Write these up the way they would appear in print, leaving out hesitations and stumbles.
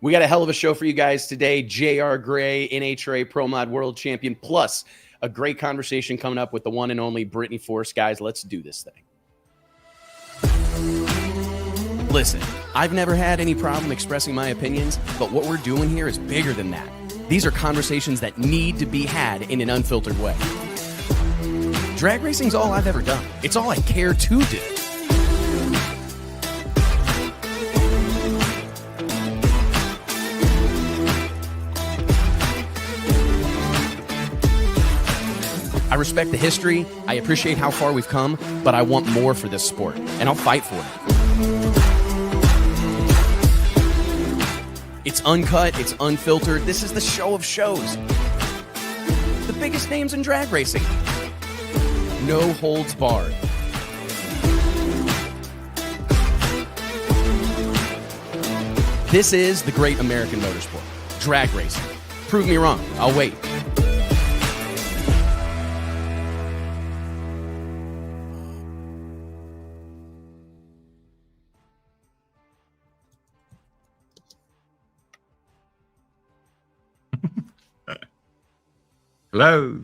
We got a hell of a show for you guys today. JR Gray, NHRA Pro Mod World Champion, plus a great conversation coming up with the one and only Brittany Force. Guys, let's do this thing. Listen, I've never had any problem expressing my opinions, but what we're doing here is bigger than that. These are conversations that need to be had in an unfiltered way. Drag racing's all I've ever done. It's all I care to do. I respect the history, I appreciate how far we've come, but I want more for this sport, and I'll fight for it. It's uncut, it's unfiltered, this is the show of shows. The biggest names in drag racing. No holds barred. This is the great American motorsport, drag racing. Prove me wrong, I'll wait. Hello.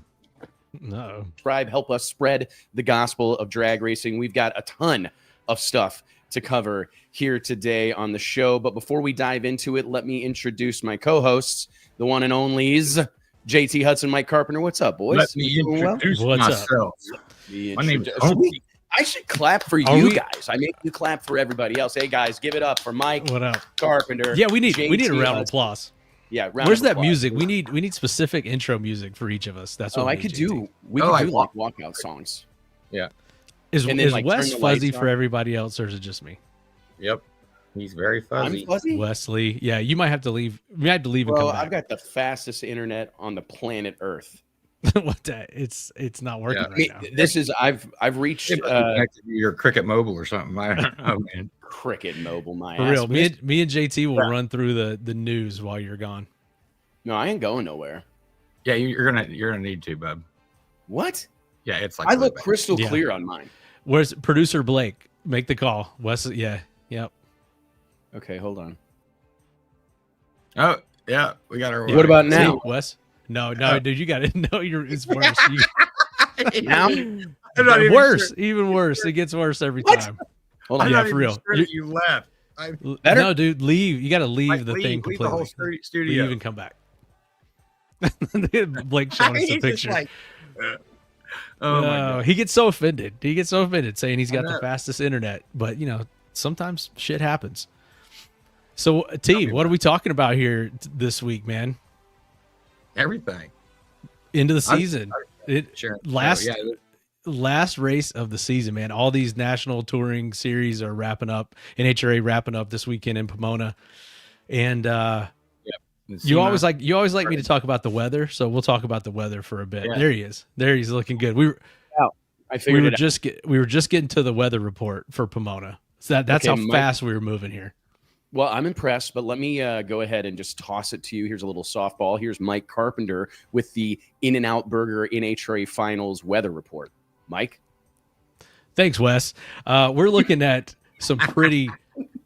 No. Subscribe, help us spread the gospel of drag racing. We've got a ton of stuff to cover here today on the show. But before we dive into it, let me introduce my co-hosts, the one and onlys, JT Hudson, Mike Carpenter. What's up, boys? Let me introduce myself. My name's Tony. I should clap for you guys. I make you clap for everybody else. Hey, guys, give it up for Mike what up? Carpenter. Yeah, we need a round of applause. Yeah, where's that music? We need specific intro music for each of us. That's what I could do. We could do like walkout songs. Yeah. Is Wes fuzzy for everybody else, or is it just me? Yep. He's very fuzzy. I'm fuzzy? Wesley. Yeah, you might have to leave. You have to leave and come back. I've got the fastest internet on the planet Earth. What that? It's not working right now. This is I've reached your Cricket Mobile or something. Oh man. Cricket Mobile, my for real. Me and JT will run through the news while you're gone. No, I ain't going nowhere. Yeah, you're gonna need to, bub. What? Yeah, it's like I look crystal clear on mine. Where's producer Blake? Make the call. Wesley. Yeah. Yep. Okay, hold on. Oh yeah, we got our. What about now, see, Wes? No, dude, you got it. No, it's worse. Now, worse, even worse. It gets worse every time. Hold on, yeah, for real. Sure you left. Better? No, dude, leave. You got to leave the thing completely. Leave the whole studio. Leave and come back. Blake showing us the picture. Like, oh my God. He gets so offended. Saying he's got the fastest internet. But sometimes shit happens. So, T, what are we talking about here this week, man? Everything. Into the season. Sure. Last race of the season, man. All these national touring series are wrapping up. NHRA wrapping up this weekend in Pomona. And you always like me to talk about the weather, so we'll talk about the weather for a bit. Yeah. There he is. There he's looking good. We were just getting to the weather report for Pomona. So that's how fast we were moving here. Well, I'm impressed, but let me go ahead and just toss it to you. Here's a little softball. Here's Mike Carpenter with the In-N-Out Burger NHRA Finals weather report. Mike? Thanks, Wes. We're looking at some pretty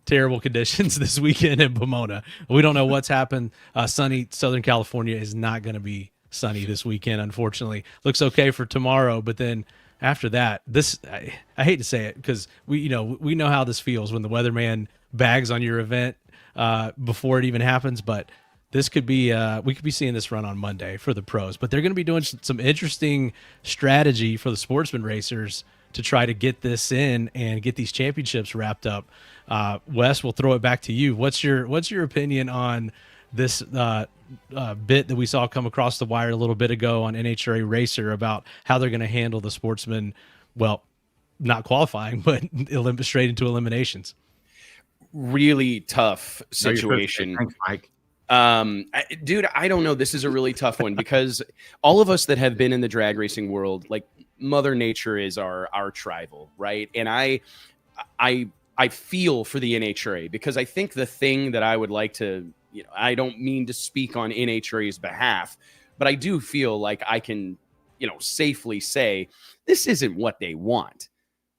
terrible conditions this weekend in Pomona. We don't know what's happened. Sunny Southern California is not going to be sunny this weekend, unfortunately. Looks okay for tomorrow, but then after that, I hate to say it because we know how this feels when the weatherman bags on your event before it even happens, but this could be we could be seeing this run on Monday for the pros, but they're going to be doing some interesting strategy for the sportsman racers to try to get this in and get these championships wrapped up. Wes, we'll throw it back to you. What's your opinion on this bit that we saw come across the wire a little bit ago on NHRA Racer about how they're going to handle the sportsmen? Well, not qualifying, but straight into eliminations. Really tough situation. Thanks, Mike. Dude, I don't know. This is a really tough one because all of us that have been in the drag racing world, like Mother Nature is our rival, right? And I feel for the NHRA because I think the thing that I would like to, I don't mean to speak on NHRA's behalf, but I do feel like I can, safely say this isn't what they want.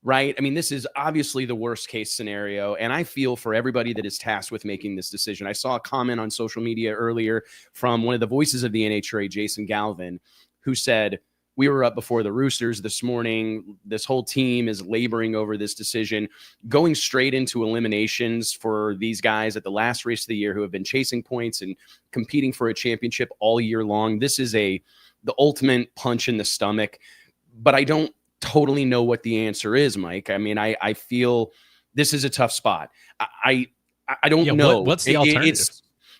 right? I mean, this is obviously the worst case scenario. And I feel for everybody that is tasked with making this decision. I saw a comment on social media earlier from one of the voices of the NHRA, Jason Galvin, who said, we were up before the Roosters this morning. This whole team is laboring over this decision, going straight into eliminations for these guys at the last race of the year who have been chasing points and competing for a championship all year long. This is the ultimate punch in the stomach, but I don't totally know what the answer is, Mike. I mean, I feel this is a tough spot. I don't know. What's the alternative?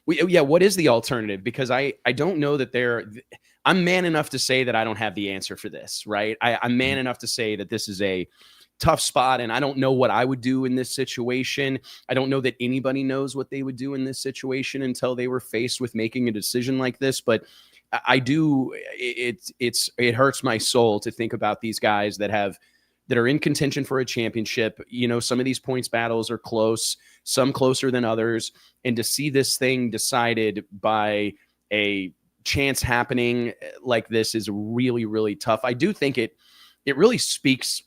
What is the alternative? Because I don't know that I'm man enough to say that I don't have the answer for this, right? I'm man enough to say that this is a tough spot, and I don't know what I would do in this situation. I don't know that anybody knows what they would do in this situation until they were faced with making a decision like this. But I do. It hurts my soul to think about these guys that are in contention for a championship. You know, some of these points battles are close, some closer than others, and to see this thing decided by a chance happening like this is really, really tough. I do think it really speaks.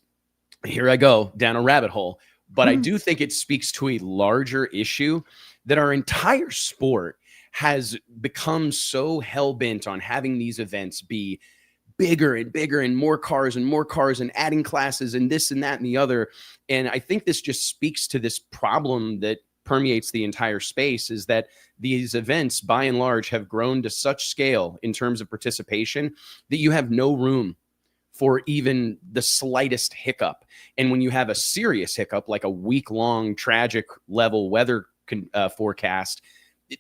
Here I go down a rabbit hole, but I do think it speaks to a larger issue that our entire sport has become so hell-bent on having these events be bigger and bigger and more cars and adding classes and this and that and the other. And I think this just speaks to this problem that permeates the entire space, is that these events by and large have grown to such scale in terms of participation that you have no room for even the slightest hiccup. And when you have a serious hiccup, like a week-long tragic level weather forecast,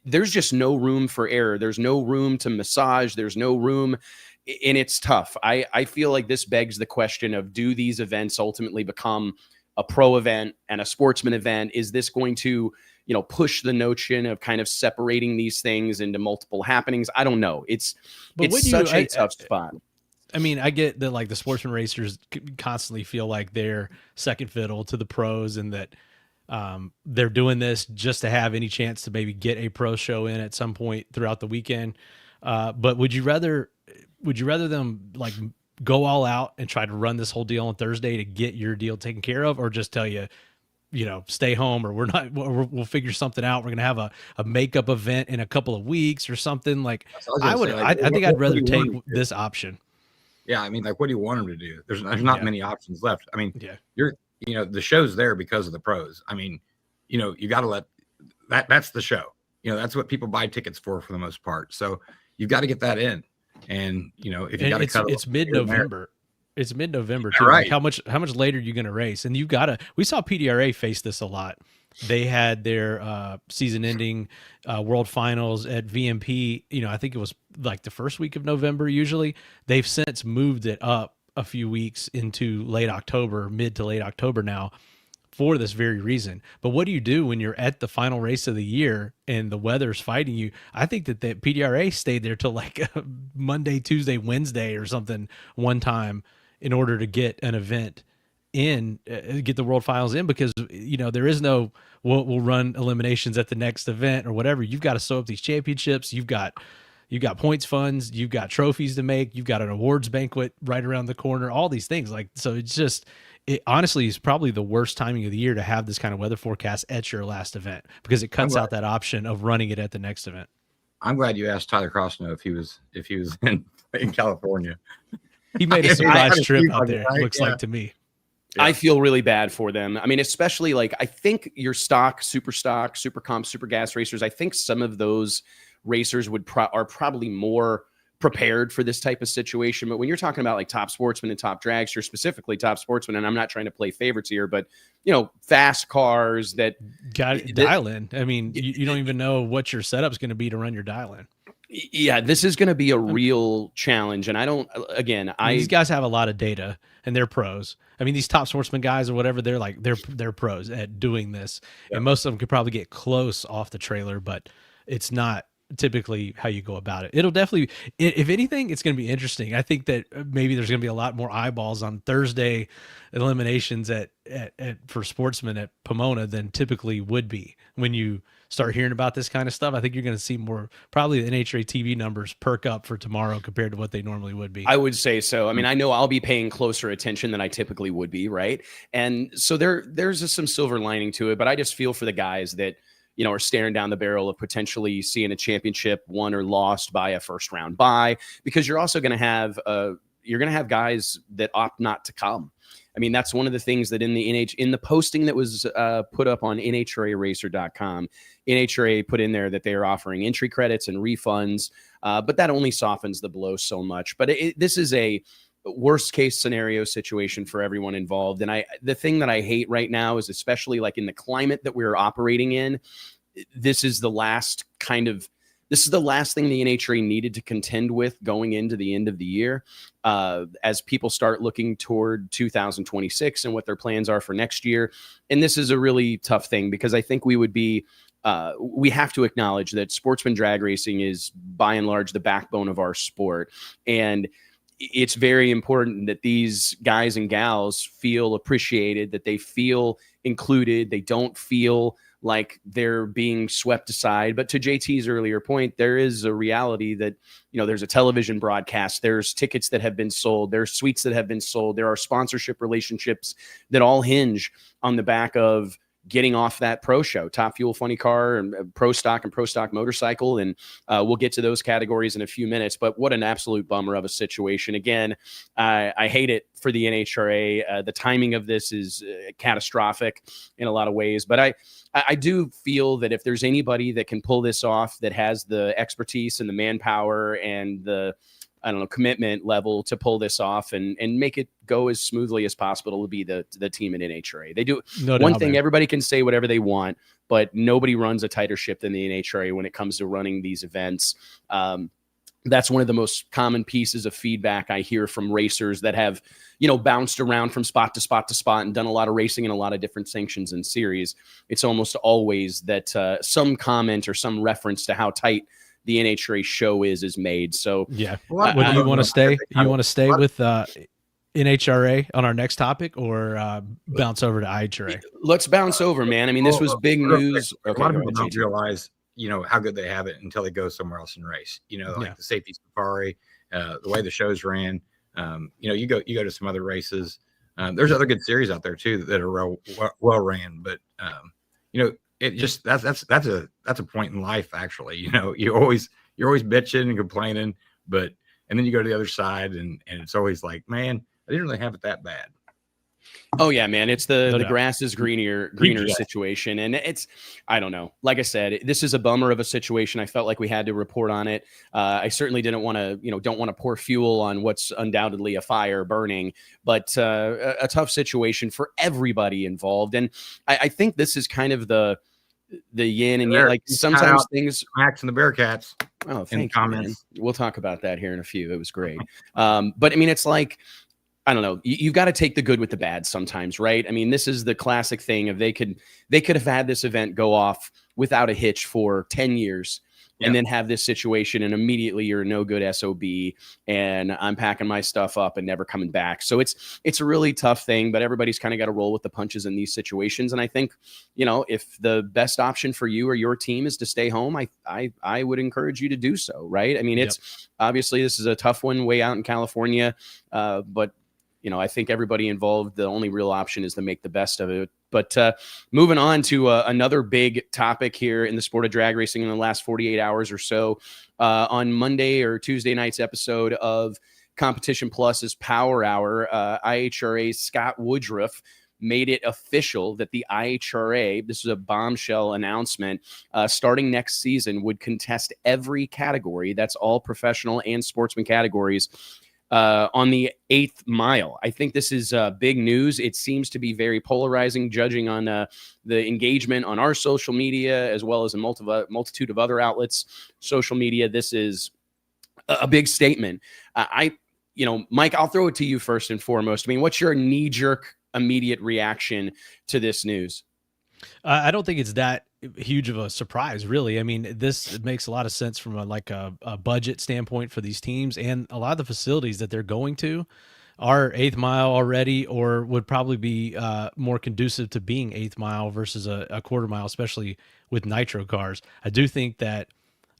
there's just no room for error. There's no room to massage. There's no room. And it's tough. I feel like this begs the question of, do these events ultimately become a pro event and a sportsman event? Is this going to, push the notion of kind of separating these things into multiple happenings? I don't know. It's such a tough spot. I mean, I get that like the sportsman racers constantly feel like they're second fiddle to the pros, and that they're doing this just to have any chance to maybe get a pro show in at some point throughout the weekend. But would you rather them like go all out and try to run this whole deal on Thursday to get your deal taken care of, or just tell you, stay home, or we'll figure something out. We're going to have a makeup event in a couple of weeks or something? Like, I think I'd rather take this option. Yeah. I mean, like, what do you want them to do? There's not many options left. I mean, the show's there because of the pros. I mean, you got to let that's the show. That's what people buy tickets for the most part. So you've got to get that in. And if you got to cut, it's mid-November. It's mid-November too. Right. Like how much later are you going to race? And we saw PDRA face this a lot. They had their season-ending World Finals at VMP. I think it was like the first week of November. Usually, they've since moved it up a few weeks into late October, mid to late October now, for this very reason. But what do you do when you're at the final race of the year and the weather's fighting you? I think that the PDRA stayed there till like Monday, Tuesday, Wednesday or something one time in order to get an event in, get the World Finals in, because there is no we'll run eliminations at the next event or whatever. You've got to sew up these championships. You've got points funds, you've got trophies to make, you've got an awards banquet right around the corner, all these things. Like, so it honestly is probably the worst timing of the year to have this kind of weather forecast at your last event, because it cuts out that option of running it at the next event. I'm glad you asked Tyler Crossnow if he was in California. He made a surprise trip out there, it looks like to me. Yeah. I feel really bad for them. I mean, especially like, I think your super comp, super gas racers, I think some of those racers are probably more prepared for this type of situation. But when you're talking about like top sportsmen and top dragsters, specifically top sportsmen, and I'm not trying to play favorites here, but fast cars that dial in. I mean, you don't even know what your setup's going to be to run your dial in. Yeah, this is going to be a real challenge. And these guys have a lot of data and they're pros. I mean, these top sportsman guys or whatever, they're pros at doing this. Yep. And most of them could probably get close off the trailer, but it's not typically how you go about it. It'll definitely, if anything, it's going to be interesting. I think that maybe there's going to be a lot more eyeballs on Thursday eliminations for sportsmen at Pomona than typically would be when you start hearing about this kind of stuff. I think you're going to see more, probably the NHRA TV numbers perk up for tomorrow compared to what they normally would be. I would say so. I mean, I know I'll be paying closer attention than I typically would be, right? And so there's some silver lining to it, but I just feel for the guys that, you know, are staring down the barrel of potentially seeing a championship won or lost by a first round bye, because you're also going to have guys that opt not to come. I mean, that's one of the things that in the posting that was put up on NHRAracer.com, NHRA put in there that they are offering entry credits and refunds, but that only softens the blow so much. But this is a worst case scenario situation for everyone involved. And the thing that I hate right now is, especially like in the climate that we're operating in, this is the last thing the NHRA needed to contend with going into the end of the year, as people start looking toward 2026 and what their plans are for next year. And this is a really tough thing, because I think we have to acknowledge that sportsman drag racing is by and large the backbone of our sport. And it's very important that these guys and gals feel appreciated, that they feel included. They don't feel like they're being swept aside. But to JT's earlier point, there is a reality that, you know, there's a television broadcast, there's tickets that have been sold, there's suites that have been sold, there are sponsorship relationships that all hinge on the back of getting off that pro show, Top Fuel Funny Car and Pro Stock Motorcycle. And we'll get to those categories in a few minutes, but what an absolute bummer of a situation. Again, I hate it for the NHRA. The timing of this is catastrophic in a lot of ways, but I do feel that if there's anybody that can pull this off, that has the expertise and the manpower and the, commitment level to pull this off and make it go as smoothly as possible, to be the team in NHRA. They do one thing, man. Everybody can say whatever they want, but nobody runs a tighter ship than the NHRA when it comes to running these events. That's one of the most common pieces of feedback I hear from racers that have, bounced around from spot to spot to spot and done a lot of racing in a lot of different sanctions and series. It's almost always that some comment or some reference to how tight the NHRA show is made. So yeah. Do you want to stay? You want to stay with NHRA on our next topic, or bounce over to IHRA? Let's bounce over, man. I mean, this was big news. Okay, a lot of people don't realize, how good they have it until they go somewhere else and race. Like the safety safari, the way the shows ran. You go to some other races. There's other good series out there too that are well ran, but it just that's a point in life, actually. You're always bitching and complaining, and then you go to the other side and it's always like, man, I didn't really have it that bad. Oh yeah, man. It's the grass is greener situation. And I don't know. Like I said, this is a bummer of a situation. I felt like we had to report on it. I certainly don't want to pour fuel on what's undoubtedly a fire burning, but a tough situation for everybody involved. And I think this is kind of the yin and yang. Like sometimes things Max and the Bearcats. Oh, thank you, man. We'll talk about that here in a few. It was great. But I mean, it's like, I don't know. You've got to take the good with the bad sometimes, right? I mean, this is the classic thing of they could have had this event go off without a hitch for 10 years and then have this situation, and immediately you're a no good SOB and I'm packing my stuff up and never coming back. So it's a really tough thing, but everybody's kind of got to roll with the punches in these situations. And I think, if the best option for you or your team is to stay home, I would encourage you to do so, right? I mean, it's obviously this is a tough one way out in California, but I think everybody involved, the only real option is to make the best of it. But moving on to another big topic here in the sport of drag racing in the last 48 hours or so, on Monday or Tuesday night's episode of Competition Plus's Power Hour, IHRA's Scott Woodruff made it official that the IHRA, this is a bombshell announcement, starting next season would contest every category, that's all professional and sportsman categories, on the 8th mile. I think this is big news. It seems to be very polarizing, judging on the engagement on our social media, as well as a multitude of other outlets, social media. This is a big statement. Mike, I'll throw it to you first and foremost. I mean, what's your knee-jerk immediate reaction to this news? I don't think it's that huge of a surprise, really. I mean, this makes a lot of sense from a budget standpoint for these teams, and a lot of the facilities that they're going to are 8th mile already, or would probably be more conducive to being 8th mile versus a quarter mile, especially with nitro cars. I do think that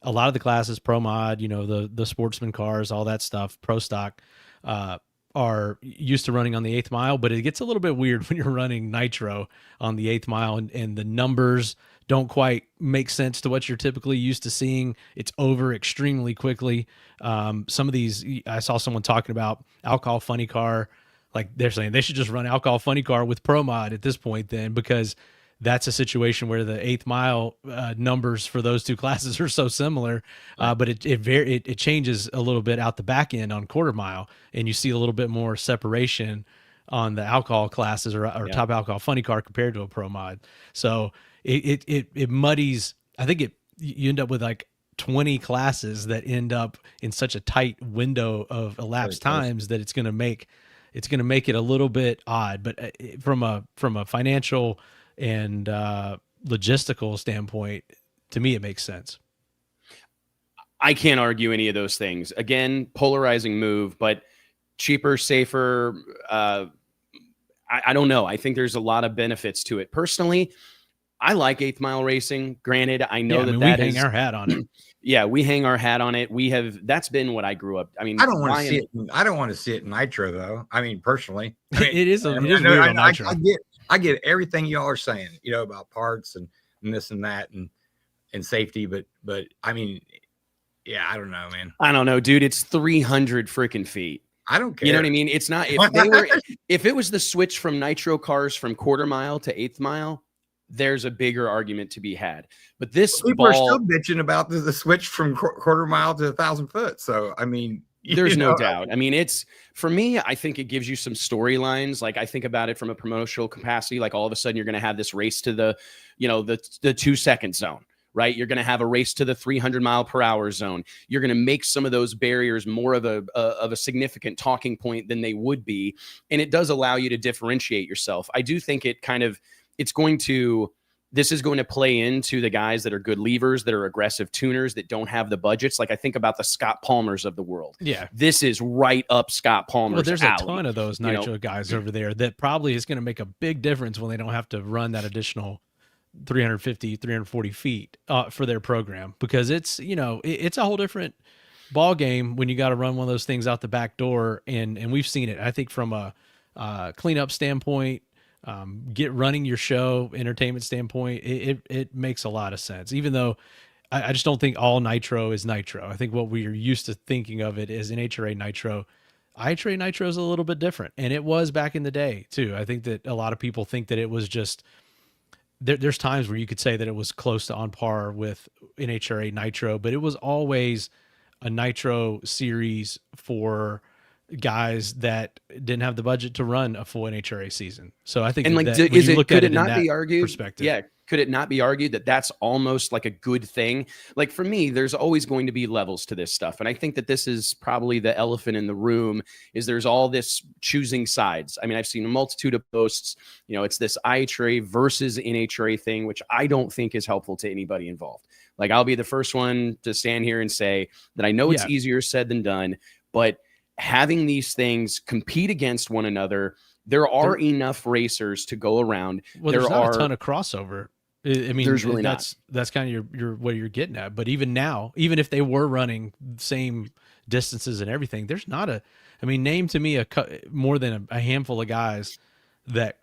a lot of the classes, Pro Mod, the sportsman cars, all that stuff, Pro Stock, are used to running on the 8th mile, but it gets a little bit weird when you're running nitro on the 8th mile, and the numbers don't quite make sense to what you're typically used to seeing. It's over extremely quickly. Some of these, I saw someone talking about alcohol funny car. Like, they're saying they should just run alcohol funny car with Pro Mod at this point then, because that's a situation where the 8th mile numbers for those two classes are so similar, but it changes a little bit out the back end on quarter mile, and you see a little bit more separation on the alcohol classes or top alcohol funny car compared to a Pro Mod. So it muddies. I think you end up with like 20 classes that end up in such a tight window of elapsed times that it's going to make it a little bit odd. But from a financial and logistical standpoint, to me, it makes sense. I can't argue any of those things. Again, polarizing move, but cheaper, safer. I don't know. I think there's a lot of benefits to it. Personally, I like 8th mile racing. Granted, I know we hang our hat on it. Yeah, we hang our hat on it. That's been what I grew up. I mean, I don't want to see it. I don't want to see it in nitro, though. I mean, personally, it is weird on nitro. I get everything y'all are saying, about parts and this and that and safety, but I mean, yeah, I don't know, man. I don't know, dude. It's 300 freaking feet. I don't care. You know what I mean? It's not, if it was the switch from nitro cars from quarter mile to 8th mile, there's a bigger argument to be had. But this people are still bitching about the switch from quarter mile to 1,000 foot. So, I mean, there's no doubt. I mean, it's, for me, I think it gives you some storylines. Like, I think about it from a promotional capacity. Like, all of a sudden you're going to have this race to the 2-second zone, right? You're going to have a race to the 300 mile per hour zone. You're going to make some of those barriers more of a significant talking point than they would be. And it does allow you to differentiate yourself. I do think this is going to play into the guys that are good levers, that are aggressive tuners, that don't have the budgets. Like, I think about the Scott Palmers of the world. Yeah. This is right up Scott Palmer's there's alley. A ton of those nitro guys over there that probably is going to make a big difference when they don't have to run that additional 350, 340 feet for their program, because it's a whole different ball game when you got to run one of those things out the back door. And we've seen it, I think, from a cleanup standpoint, running your show entertainment standpoint, it makes a lot of sense, even though I just don't think all nitro is nitro. I think what we're used to thinking of it as NHRA nitro. IHRA nitro is a little bit different, and it was back in the day too. I think that a lot of people think that it was just there's times where you could say that it was close to on par with NHRA nitro, but it was always a nitro series for guys that didn't have the budget to run a full NHRA season. So I think, could it not be argued that that's almost like a good thing? Like, for me, there's always going to be levels to this stuff. And I think that this is probably the elephant in the room, is there's all this choosing sides. I mean, I've seen a multitude of posts, it's this IHRA versus NHRA thing, which I don't think is helpful to anybody involved. Like, I'll be the first one to stand here and say that I know it's easier said than done, but having these things compete against one another, there are enough racers to go around. Well, there's not a ton of crossover. I mean, there's really that's kind of your what you're getting at. But even now, even if they were running same distances and everything, there's not name to me more than a handful of guys that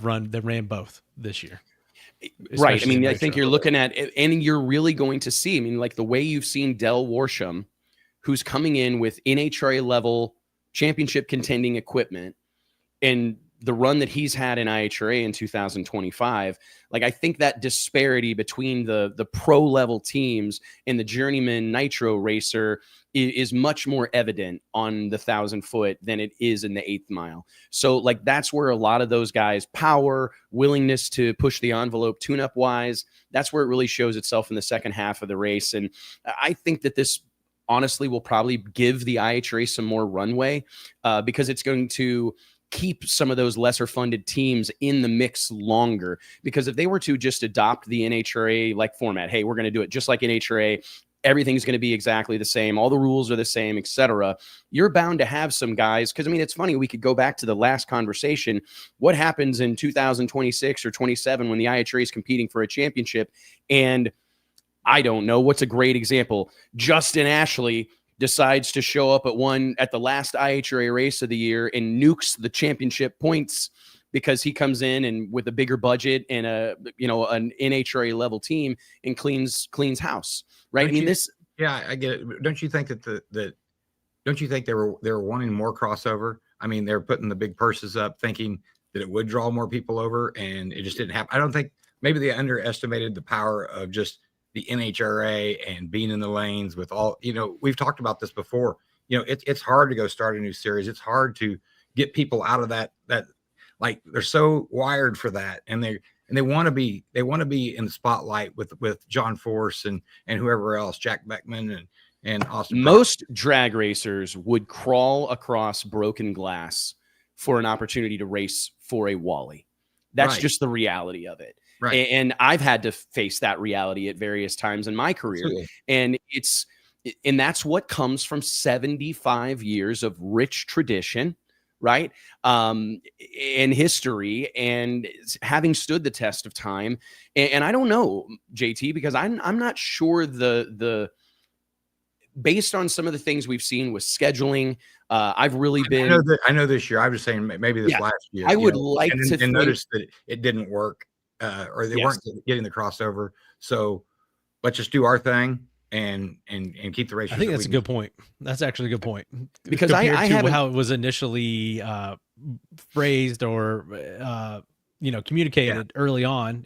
ran both this year. Right. I mean, I think you're looking at, and you're really going to see, like the way you've seen Del Worsham, who's coming in with NHRA level championship contending equipment, and the run that he's had in IHRA in 2025, like, I think that disparity between the pro level teams and the journeyman nitro racer is much more evident on the 1,000 foot than it is in the 8th mile. So, like, that's where a lot of those guys' power, willingness to push the envelope tune-up wise, that's where it really shows itself in the second half of the race. And I think that this honestly will probably give the IHRA some more runway, because it's going to keep some of those lesser funded teams in the mix longer. Because if they were to just adopt the NHRA like format, hey, we're going to do it just like NHRA, everything's going to be exactly the same, all the rules are the same, etc. You're bound to have some guys, because I mean, it's funny, we could go back to the last conversation. What happens in 2026 or 27 when the IHRA is competing for a championship? And I don't know, what's a great example? Justin Ashley decides to show up at the last IHRA race of the year and nukes the championship points because he comes in and with a bigger budget and an NHRA level team and cleans house. Right. Yeah, I get it. Don't you think that don't you think they were wanting more crossover? I mean, they're putting the big purses up thinking that it would draw more people over, and it just didn't happen. I don't think, maybe they underestimated the power of just the NHRA and being in the lanes with all, we've talked about this before. It's hard to go start a new series. It's hard to get people out of that like they're so wired for that, and they want to be in the spotlight with John Force and whoever else, Jack Beckman and Austin. Most drag racers would crawl across broken glass for an opportunity to race for a Wally. That's just the reality of it. Right. And I've had to face that reality at various times in my career. Absolutely. And that's what comes from 75 years of rich tradition, right? And history, and having stood the test of time. And I don't know, JT, because I'm not sure the based on some of the things we've seen with scheduling, I've really been. I know this year. I was saying maybe this last year. I would like to notice that it didn't work, or they weren't getting the crossover. So let's just do our thing and keep the race. I think that's a good point. That's actually a good point, because I had how it was initially phrased or communicated early on,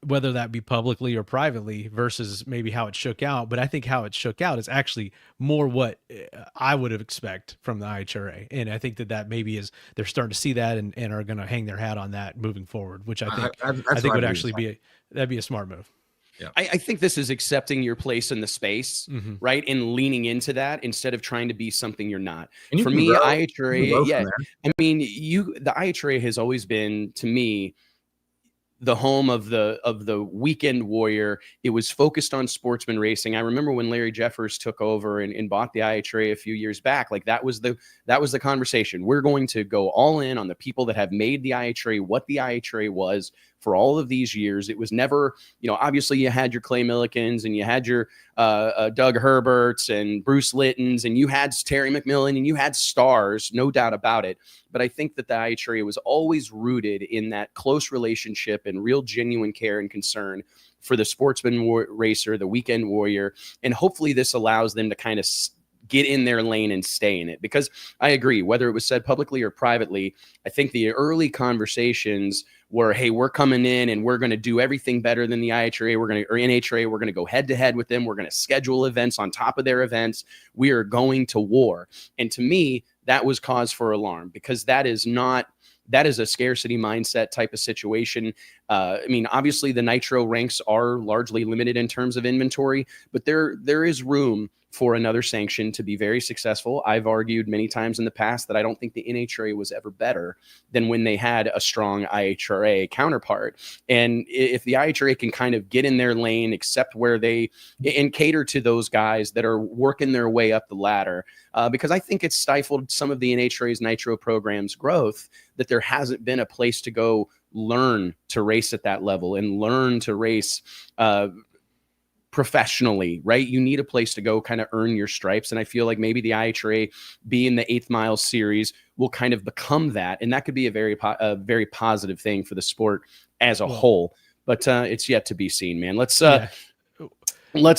whether that be publicly or privately versus maybe how it shook out. But I think how it shook out is actually more what I would have expect from the IHRA. And I think that maybe they're starting to see that and are going to hang their hat on that moving forward, which I think would actually that'd be a smart move. Yeah. I think this is accepting your place in the space, right? And leaning into that instead of trying to be something you're not. For me, IHRA, I mean, the IHRA has always been, to me, the home of the weekend warrior. It was focused on sportsman racing. I remember when Larry Jeffers took over and bought the IHRA a few years back, like that was the conversation. We're going to go all in on the people that have made the IHRA what the IHRA was for all of these years. It was never, obviously you had your Clay Millikens and you had your Doug Herberts and Bruce Littons, and you had Terry McMillan and you had stars, no doubt about it. But I think that the IHRA was always rooted in that close relationship and real genuine care and concern for the sportsman racer, the weekend warrior. And hopefully this allows them to kind of get in their lane and stay in it. Because I agree, whether it was said publicly or privately, I think the early conversations were, hey, we're coming in and we're going to do everything better than the IHRA. or NHRA. We're going to go head to head with them. We're going to schedule events on top of their events. We are going to war. And to me, that was cause for alarm, because that is a scarcity mindset type of situation. I mean, obviously the nitro ranks are largely limited in terms of inventory, but there is room for another sanction to be very successful. I've argued many times in the past that I don't think the NHRA was ever better than when they had a strong IHRA counterpart. And if the IHRA can kind of get in their lane, accept where and cater to those guys that are working their way up the ladder, because I think it's stifled some of the NHRA's nitro program's growth, that there hasn't been a place to go learn to race at that level and learn to race professionally, right? You need a place to go kind of earn your stripes. And I feel like maybe the IHRA being the 8th Mile series will kind of become that. And that could be a very positive thing for the sport as a whole. But it's yet to be seen, man. Let's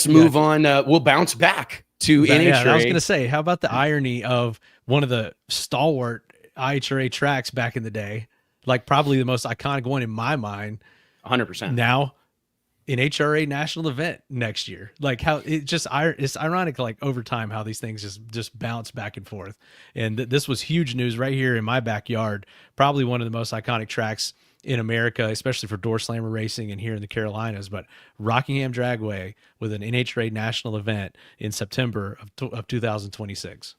move on. We'll bounce back to NHRA. Yeah, I was going to say, how about the irony of one of the stalwart IHRA tracks back in the day, like probably the most iconic one in my mind. 100%. Now, NHRA national event next year. Like how it's ironic, like over time, how these things just bounce back and forth. And this was huge news right here in my backyard. Probably one of the most iconic tracks in America, especially for door slammer racing and here in the Carolinas. But Rockingham Dragway with an NHRA national event in September of 2026.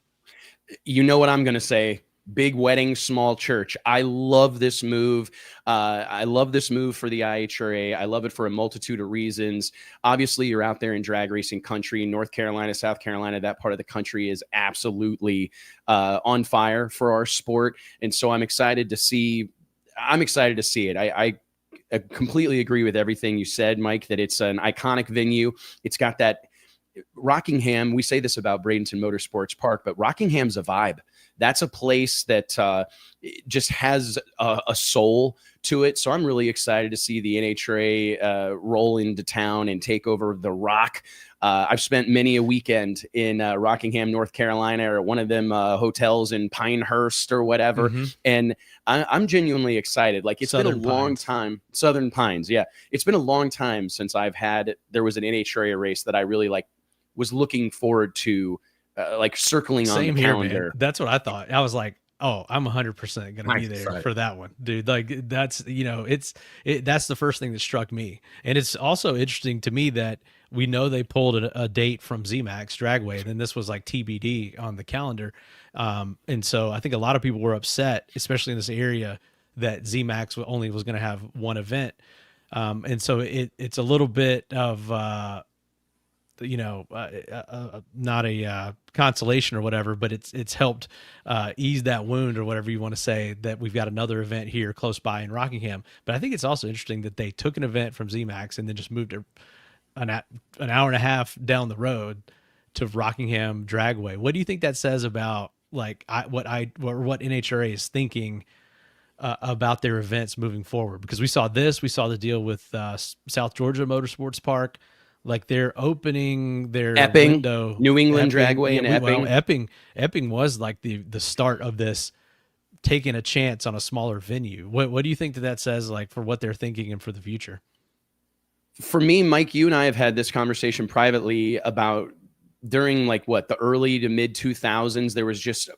You know what I'm going to say? Big wedding, small church. I love this move. I love this move for the IHRA. I love it for a multitude of reasons. Obviously, you're out there in drag racing country, North Carolina, South Carolina. That part of the country is absolutely on fire for our sport, and so I'm excited to see. I'm excited to see it. I completely agree with everything you said, Mike. That it's an iconic venue. It's got that Rockingham. We say this about Bradenton Motorsports Park, but Rockingham's a vibe. That's a place that just has a soul to it. So I'm really excited to see the NHRA roll into town and take over the Rock. I've spent many a weekend in Rockingham, North Carolina, or one of them hotels in Pinehurst or whatever. And I'm genuinely excited. Like, it's Southern been a long time. Southern Pines. Yeah. It's been a long time since there was an NHRA race that I really was looking forward to. Circling on the calendar. Man. That's what I thought. I was like, oh, I'm 100% going to be there for that one, dude. Like, that's, that's the first thing that struck me. And it's also interesting to me that we know they pulled a date from ZMAX Dragway, and then this was like TBD on the calendar. And so I think a lot of people were upset, especially in this area, that ZMAX only was going to have one event. And so it's a little bit of, not a consolation or whatever, but it's helped ease that wound, or whatever you want to say, that we've got another event here close by in Rockingham. But I think it's also interesting that they took an event from ZMAX and then just moved it an hour and a half down the road to Rockingham Dragway. What do you think that says about what NHRA is thinking about their events moving forward? Because we saw the deal with South Georgia Motorsports Park. Like, they're opening their Epping, window. New England Dragway and Epping. Well, Epping was like the start of this, taking a chance on a smaller venue. What do you think that says, like, for what they're thinking and for the future? For me, Mike, you and I have had this conversation privately about during the early to mid 2000s, there was just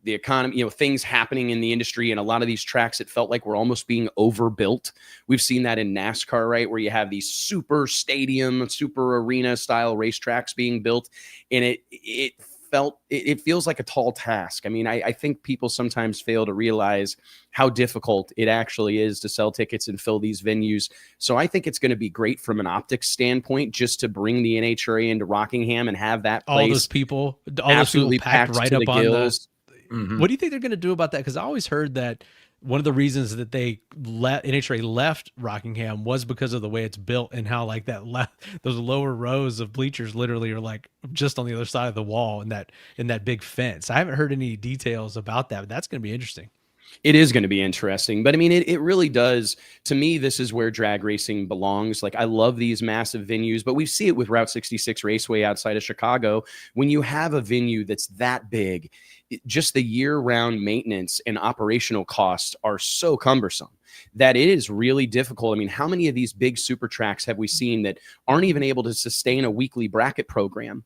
the economy, things happening in the industry, and a lot of these tracks, it felt like were almost being overbuilt. We've seen that in NASCAR, right? Where you have these super stadium, super arena style racetracks being built. And it feels like a tall task. I mean, I think people sometimes fail to realize how difficult it actually is to sell tickets and fill these venues. So I think it's going to be great from an optics standpoint, just to bring the NHRA into Rockingham and have that place all those people packed right up on gills. What do you think they're going to do about that? Because I always heard that one of the reasons that NHRA left Rockingham was because of the way it's built, and how those lower rows of bleachers literally are like just on the other side of the wall in that big fence. I haven't heard any details about that, but that's going to be interesting. It is going to be interesting, but I mean, it really does. To me, this is where drag racing belongs. Like, I love these massive venues, but we see it with Route 66 Raceway outside of Chicago. When you have a venue that's that big, just the year-round maintenance and operational costs are so cumbersome that it is really difficult. I mean, how many of these big super tracks have we seen that aren't even able to sustain a weekly bracket program,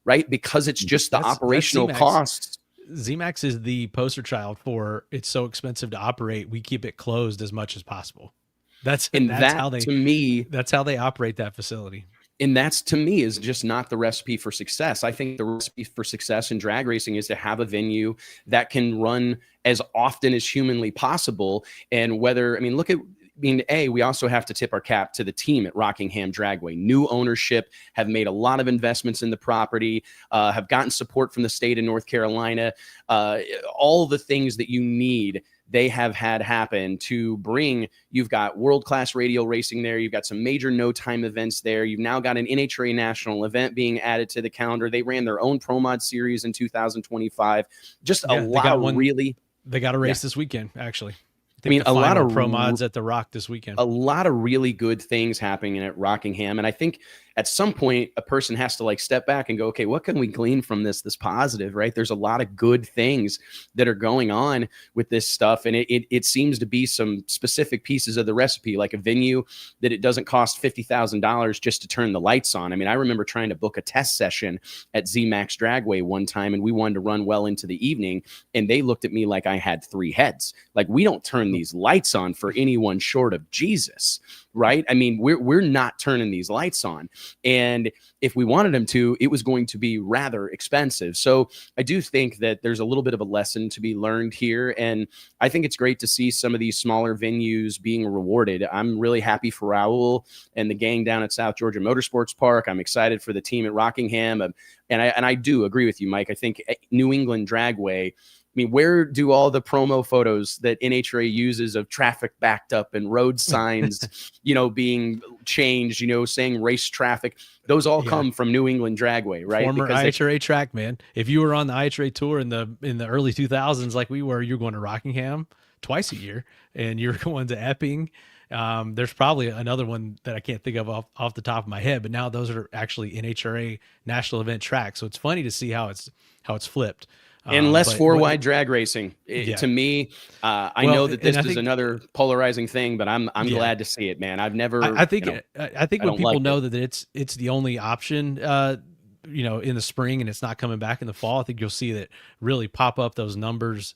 right? Because it's just the operational costs. ZMAX is the poster child for, it's so expensive to operate, we keep it closed as much as possible. That's how they operate that facility. And that's, to me, is just not the recipe for success. I think the recipe for success in drag racing is to have a venue that can run as often as humanly possible. And we also have to tip our cap to the team at Rockingham Dragway. New ownership, have made a lot of investments in the property, have gotten support from the state of North Carolina. All the things that you need, they have had happen to bring. You've got world-class radial racing there. You've got some major no-time events there. You've now got an NHRA national event being added to the calendar. They ran their own Pro Mod series in 2025. Just a lot of really... They got a race this weekend, actually. I mean, a lot of Pro Mods at the Rock this weekend. A lot of really good things happening at Rockingham. And I think at some point a person has to step back and go, okay, what can we glean from this positive, right? There's a lot of good things that are going on with this stuff. And it seems to be some specific pieces of the recipe, like a venue that it doesn't cost $50,000 just to turn the lights on. I mean, I remember trying to book a test session at ZMAX Dragway one time, and we wanted to run well into the evening, and they looked at me like I had three heads. Like, we don't turn these lights on for anyone short of Jesus. right? I mean, we're not turning these lights on. And if we wanted them to, it was going to be rather expensive. So I do think that there's a little bit of a lesson to be learned here. And I think it's great to see some of these smaller venues being rewarded. I'm really happy for Raul and the gang down at South Georgia Motorsports Park. I'm excited for the team at Rockingham. And I do agree with you, Mike. I think New England Dragway, I mean, where do all the promo photos that NHRA uses of traffic backed up and road signs, being changed, saying race traffic, those all come from New England Dragway, right? Former IHRA track, man. If you were on the IHRA tour in the early 2000s, like we were, you're going to Rockingham twice a year, and you're going to Epping. There's probably another one that I can't think of off the top of my head, but now those are actually NHRA national event tracks. So it's funny to see how it's flipped. And less four-wide drag racing. To me, I know that this is another polarizing thing, but I'm glad to see it, man. I've never. I think when people know that it's the only option, in the spring, and it's not coming back in the fall, I think you'll see that really pop up those numbers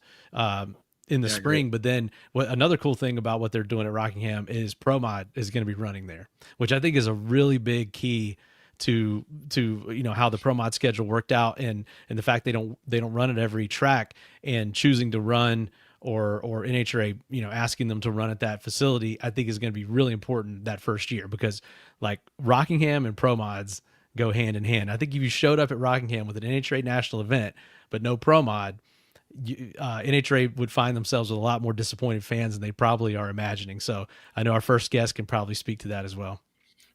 in the spring. But then another cool thing about what they're doing at Rockingham is Pro Mod is going to be running there, which I think is a really big key to how the Pro Mod schedule worked out, and the fact they don't run at every track, and choosing to run or NHRA asking them to run at that facility, I think is going to be really important that first year, because like Rockingham and Pro Mods go hand in hand. I think if you showed up at Rockingham with an NHRA national event but no Pro Mod, NHRA would find themselves with a lot more disappointed fans than they probably are imagining. So I know our first guest can probably speak to that as well.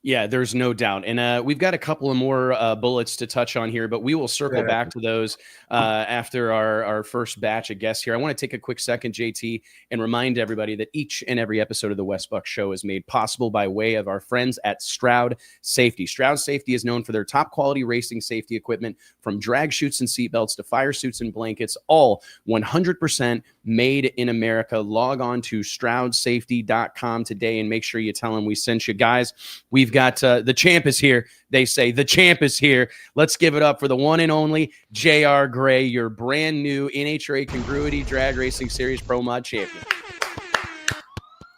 Yeah, there's no doubt. And we've got a couple of more bullets to touch on here, but we will circle back to those after our first batch of guests here. I want to take a quick second, JT, and remind everybody that each and every episode of the Wes Buck Show is made possible by way of our friends at Stroud Safety. Stroud Safety is known for their top quality racing safety equipment, from drag chutes and seatbelts to fire suits and blankets, all 100% made in America. Log on to StroudSafety.com today and make sure you tell them we sent you. Guys, we've got the champ is here. They say the champ is here. Let's give it up for the one and only JR Gray, your brand new NHRA Congruity Drag Racing Series Pro Mod Champion.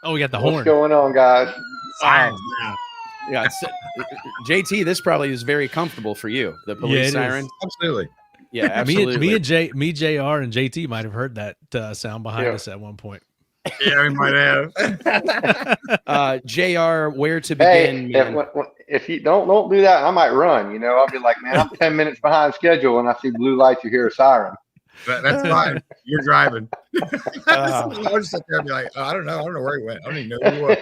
Oh, we got the horn. What's going on, guys? Yeah, JT, this probably is very comfortable for you. The police siren. Absolutely. Yeah, absolutely. me, JR, and JT might have heard that sound behind us at one point. Yeah, we might have. JR, where to begin? Hey, if you don't do that, I might run. I'll be like, man, I'm 10 minutes behind schedule, and I see blue lights. You hear a siren. That's fine. You're driving. I was just sit there and be like, I don't know where he went. I don't even know who he was.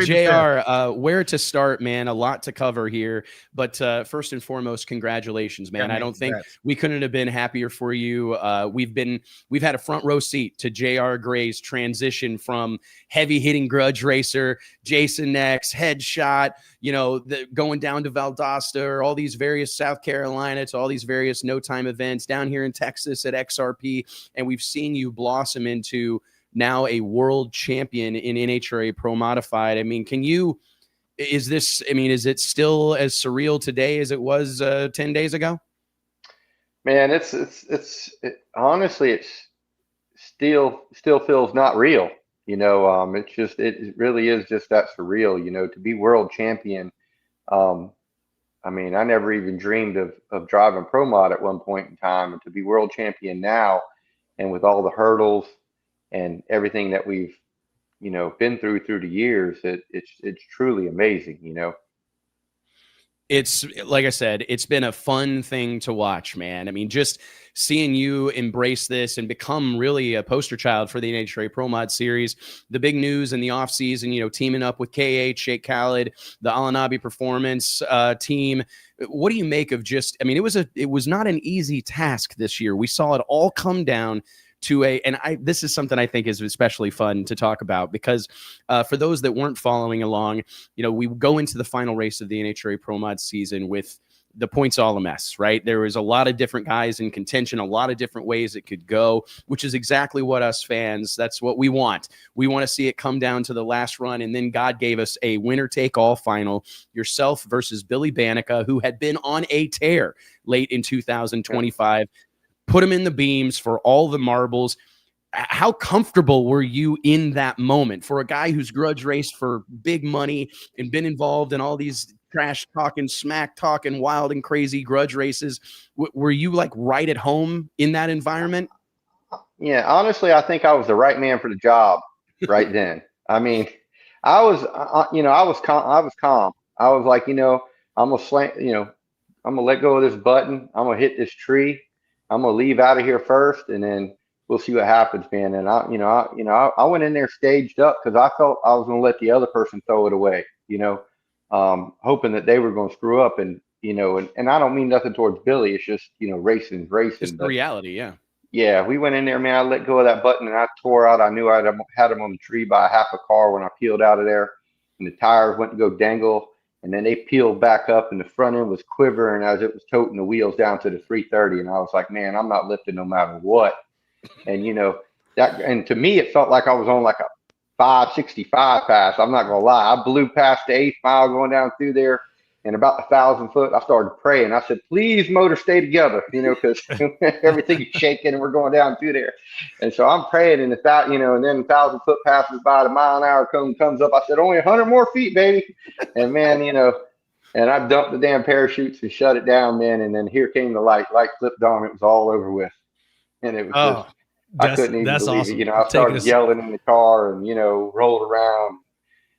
JR, where to start, man? A lot to cover here, but first and foremost, congratulations, man. I don't think we couldn't have been happier for you. We've had a front row seat to JR Gray's transition from heavy hitting grudge racer, Jason X, headshot, going down to Valdosta, or all these various South Carolina, to all these various no time events down here in Texas at XRP. And we've seen you blossom into now a world champion in NHRA Pro Modified. I mean, is it still as surreal today as it was 10 days ago? Man, honestly, it's still feels not real. It really is just that surreal, to be world champion. I never even dreamed of driving Pro Mod at one point in time, and to be world champion now, and with all the hurdles and everything that we've, been through the years, it's truly amazing, It's, like I said, it's been a fun thing to watch, man. I mean, just seeing you embrace this and become really a poster child for the NHRA Pro Mod Series. The big news in the offseason, teaming up with KH, Sheikh Khalid, the Al-Anabi Performance team. What do you make of it was not an easy task this year. We saw it all come down to this is something I think is especially fun to talk about, because for those that weren't following along, we go into the final race of the NHRA Pro Mod season with the points all a mess, right? There was a lot of different guys in contention, a lot of different ways it could go, which is exactly what us fans, that's what we want. We want to see it come down to the last run. And then God gave us a winner take all final, yourself versus Billy Banica, who had been on a tear late in 2025. Put him in the beams for all the marbles. how comfortable were you in that moment for a guy who's grudge raced for big money and been involved in all these trash talking, smack talking, wild and crazy grudge races? Were you like right at home in that environment? Yeah, honestly, I think I was the right man for the job right then. I mean, I was, I was calm. I was calm. I was like, I'm gonna slant, I'm gonna let go of this button. I'm gonna hit this tree. I'm gonna leave out of here first, and then we'll see what happens, man. And I went in there staged up because I felt I was gonna let the other person throw it away. Hoping that they were gonna screw up, and and I don't mean nothing towards Billy. It's just racing's racing. It's the reality, yeah. Yeah, we went in there, man. I let go of that button and I tore out. I knew I had him on the tree by half a car when I peeled out of there, and the tires went to go dangle, and then they peeled back up, and the front end was quivering as it was toting the wheels down to the 330. And I was like, man, I'm not lifting no matter what. And and to me, it felt like I was on like a 565 pass. I'm not gonna lie. I blew past the 8th mile going down through there. And about 1,000 foot, I started praying. I said, please, motor, stay together, because everything is shaking and we're going down through there. And so I'm praying, and and then 1,000 foot passes by, the mile-an-hour cone comes up. I said, only 100 more feet, baby. And man, and I dumped the damn parachutes and shut it down, man. And then here came the light. Light flipped on. It was all over with. And it was I couldn't even believe awesome. it. I started yelling in the car and, rolled around.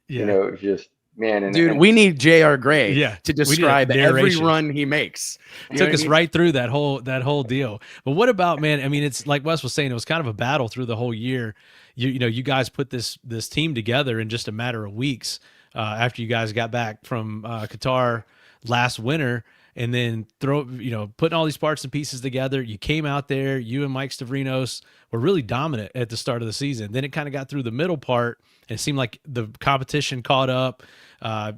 Yeah. It was just, man, dude, we need J.R. Gray to describe every run he makes. Took us right through that whole deal. But what about, man? I mean, it's like Wes was saying, it was kind of a battle through the whole year. You guys put this team together in just a matter of weeks after you guys got back from Qatar last winter, and then putting all these parts and pieces together. You came out there, you and Mike Stavrinos were really dominant at the start of the season. Then it kind of got through the middle part, and it seemed like the competition caught up.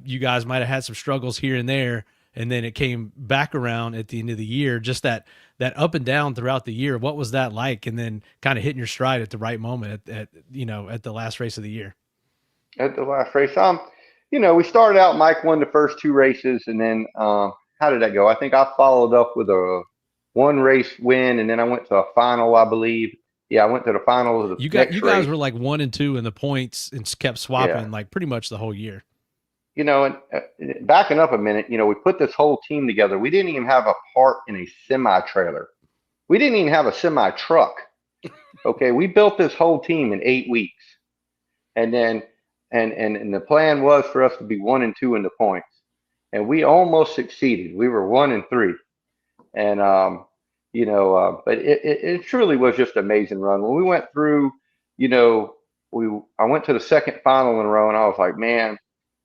You guys might have had some struggles here and there, and then it came back around at the end of the year. Just that up and down throughout the year. What was that like? And then kind of hitting your stride at the right moment at the last race of the year. At the last race, we started out. Mike won the first 2 races, and then how did that go? I think I followed up with a 1 race win, and then I went to a final, I believe. Yeah, I went to the final of the You guys were like 1 and 2 in the points and kept swapping like pretty much the whole year. And backing up a minute, we put this whole team together. We didn't even have a part in a semi-trailer. We didn't even have a semi-truck. Okay, we built this whole team in 8 weeks. And then and the plan was for us to be 1 and 2 in the points. And we almost succeeded. We were 1 and 3. And but it truly was just an amazing run. When we went through, I went to the second final in a row, and I was like, man.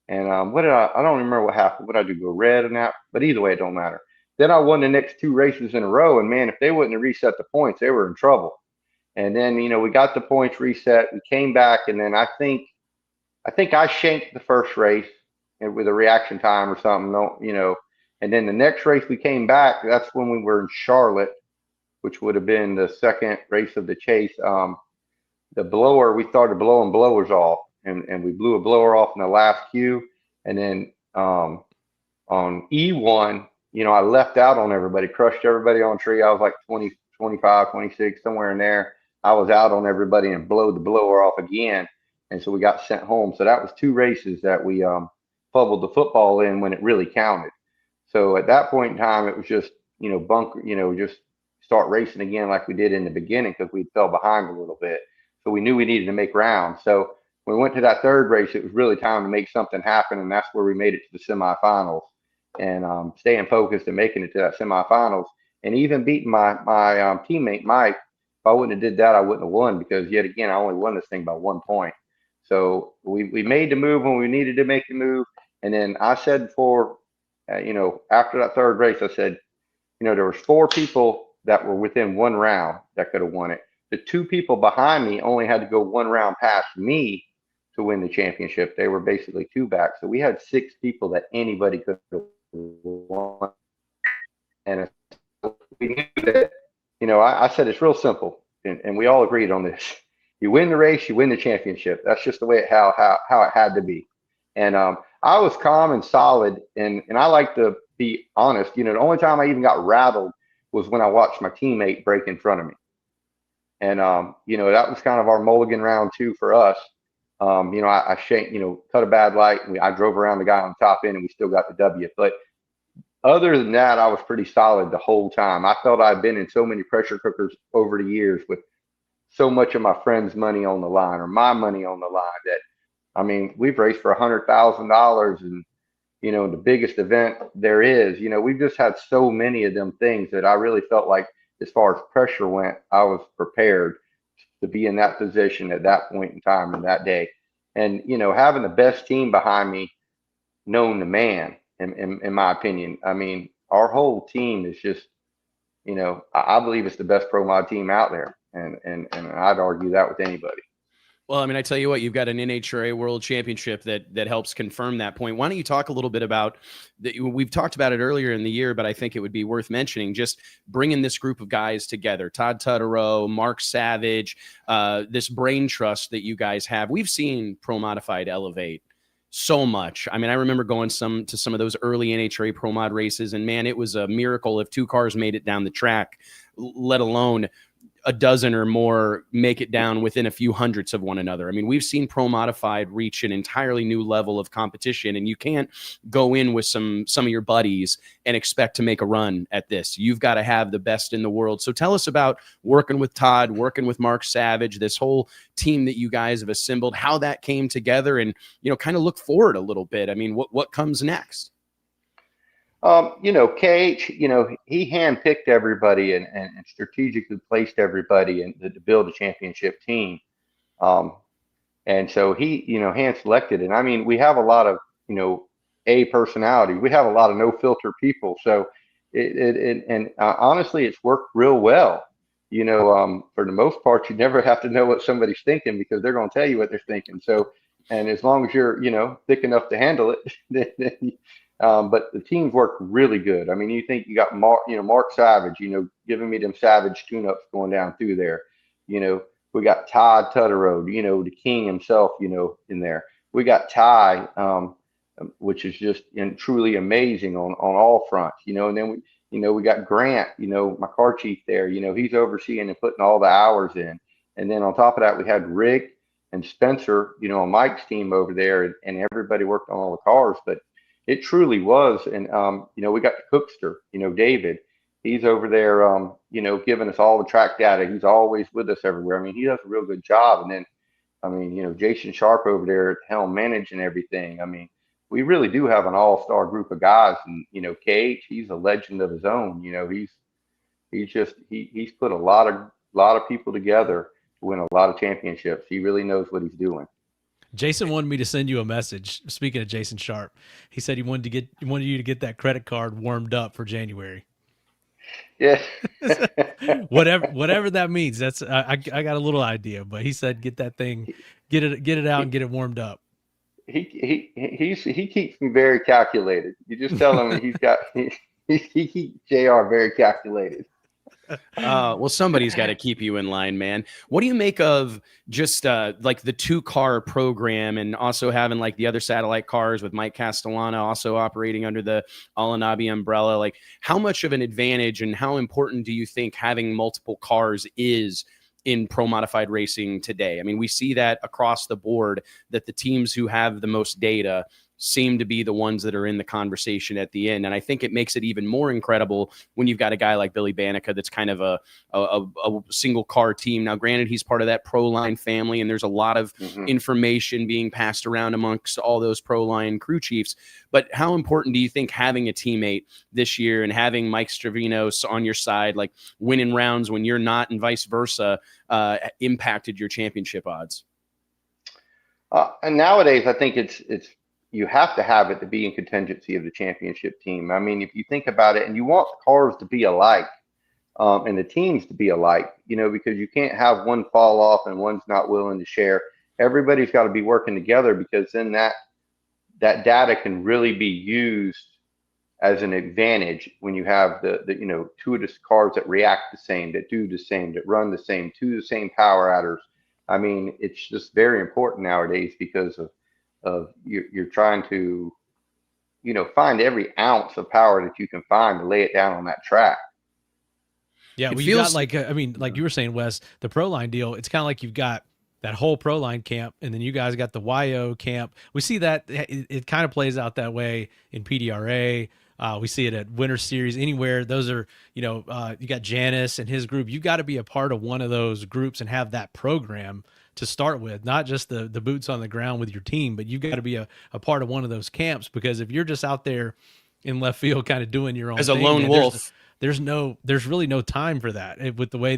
And I don't remember what happened. What did I do? Go red on that? But either way, it don't matter. Then I won the next 2 races in a row, and man, if they wouldn't have reset the points, they were in trouble. And then we got the points reset. We came back, and then I think I shanked the first race with a reaction time or something. And then the next race we came back. That's when we were in Charlotte, which would have been the second race of the chase. The blower, we started blowing blowers off. And we blew a blower off in the last queue. And then on E1, I left out on everybody, crushed everybody on tree. I was like 20, 25, 26, somewhere in there. I was out on everybody and blowed the blower off again. And so we got sent home. So that was 2 races that we fumbled the football in when it really counted. So at that point in time, it was just, bunker, just start racing again like we did in the beginning because we fell behind a little bit. So we knew we needed to make rounds. So when we went to that 3rd race, it was really time to make something happen. And that's where we made it to the semifinals and staying focused and making it to that semifinals and even beating my teammate, Mike. If I wouldn't have did that, I wouldn't have won because yet again, I only won this thing by 1 point. So we made the move when we needed to make the move. And then I said after that 3rd race, I said, there was 4 people that were within 1 round that could have won it. The 2 people behind me only had to go 1 round past me to win the championship. They were basically 2 back. So we had 6 people that anybody could have won. And we knew that, I said it's real simple. And we all agreed on this. You win the race, you win the championship. That's just the way how it had to be. And I was calm and solid, and I like to be honest. The only time I even got rattled was when I watched my teammate break in front of me. And, that was kind of our mulligan round 2 for us. I shanked, cut a bad light, and I drove around the guy on the top end, and we still got the W. But other than that, I was pretty solid the whole time. I felt I'd been in so many pressure cookers over the years with so much of my friends' money on the line or my money on the line that, I mean, we've raced for $100,000 and, the biggest event there is. We've just had so many of them things that I really felt like, as far as pressure went, I was prepared to be in that position at that point in time and that day. And, having the best team behind me, known to man, in my opinion. I mean, our whole team is just, I believe it's the best pro mod team out there. And I'd argue that with anybody. Well, I mean, I tell you what, you've got an NHRA World Championship that helps confirm that point. Why don't you talk a little bit about we've talked about it earlier in the year, but I think it would be worth mentioning, just bringing this group of guys together, Todd Tutterow, Mark Savage, this brain trust that you guys have. We've seen Pro Modified elevate so much. I mean, I remember going to some of those early NHRA Pro Mod races, and man, it was a miracle if 2 cars made it down the track, let alone a dozen or more make it down within a few hundredths of one another. I mean, we've seen Pro Modified reach an entirely new level of competition, and you can't go in with some of your buddies and expect to make a run at this. You've got to have the best in the world. So tell us about working with Todd, working with Mark Savage, this whole team that you guys have assembled, how that came together, and, kind of look forward a little bit. I mean, what comes next? KH, he handpicked everybody and strategically placed everybody to build a championship team. And so he, hand selected. And I mean, we have a lot of, A personality. We have a lot of no filter people. So honestly, it's worked real well. For the most part, you never have to know what somebody's thinking because they're going to tell you what they're thinking. So, and as long as you're, thick enough to handle it, then but the team's worked really good. I mean, you think you got Mark Savage, giving me them Savage tune-ups going down through there. We got Todd Tutterow, the king himself, in there. We got Ty, which is just truly amazing on all fronts, and then we got Grant, my car chief there, he's overseeing and putting all the hours in. And then on top of that, we had Rick and Spencer, on Mike's team over there, and everybody worked on all the cars. But it truly was. And, we got the Cookster, David, he's over there, giving us all the track data. He's always with us everywhere. I mean, he does a real good job. And then, I mean, Jason Sharp over there at the helm managing everything. I mean, we really do have an all-star group of guys. And, KH, he's a legend of his own. He's put a lot of people together to win a lot of championships. He really knows what he's doing. Jason wanted me to send you a message. Speaking of Jason Sharp, he said he wanted you to get that credit card warmed up for January. Yeah. whatever that means. That's I got a little idea, but he said get that thing, get it out and get it warmed up. He keeps me very calculated. You just tell him he keeps JR very calculated. Well, somebody's got to keep you in line, man. What do you make of just like the 2-car program and also having like the other satellite cars with Mike Castellano also operating under the Alanabi umbrella? Like, how much of an advantage and how important do you think having multiple cars is in pro modified racing today? I mean, we see that across the board, that the teams who have the most data seem to be the ones that are in the conversation at the end. And I think it makes it even more incredible when you've got a guy like Billy Banica that's kind of a single car team. Now, granted, he's part of that Pro Line family, and there's a lot of information being passed around amongst all those Pro Line crew chiefs. But how important do you think having a teammate this year and having Mike Stravinos on your side, like winning rounds when you're not and vice versa, impacted your championship odds? And nowadays, I think it's you have to have it to be in contingency of the championship team. I mean, if you think about it, and you want the cars to be alike, and the teams to be alike, because you can't have one fall off and one's not willing to share. Everybody's got to be working together, because then that data can really be used as an advantage when you have the 2 of the cars that react the same, that do the same, that run the same, 2 of the same power adders. I mean, it's just very important nowadays because of you're trying to, find every ounce of power that you can find to lay it down on that track. Yeah, well, you got like like you were saying, Wes, the Pro Line deal. It's kind of like you've got that whole Pro Line camp, and then you guys got the YO camp. We see that it kind of plays out that way in PDRA. We see it at Winter Series, anywhere. Those are, you got Janice and his group. You got to be a part of one of those groups and have that program to start with, not just the boots on the ground with your team, but you got to be a part of one of those camps, because if you're just out there in left field kind of doing your own as thing, a lone wolf, there's really no time for that. With the way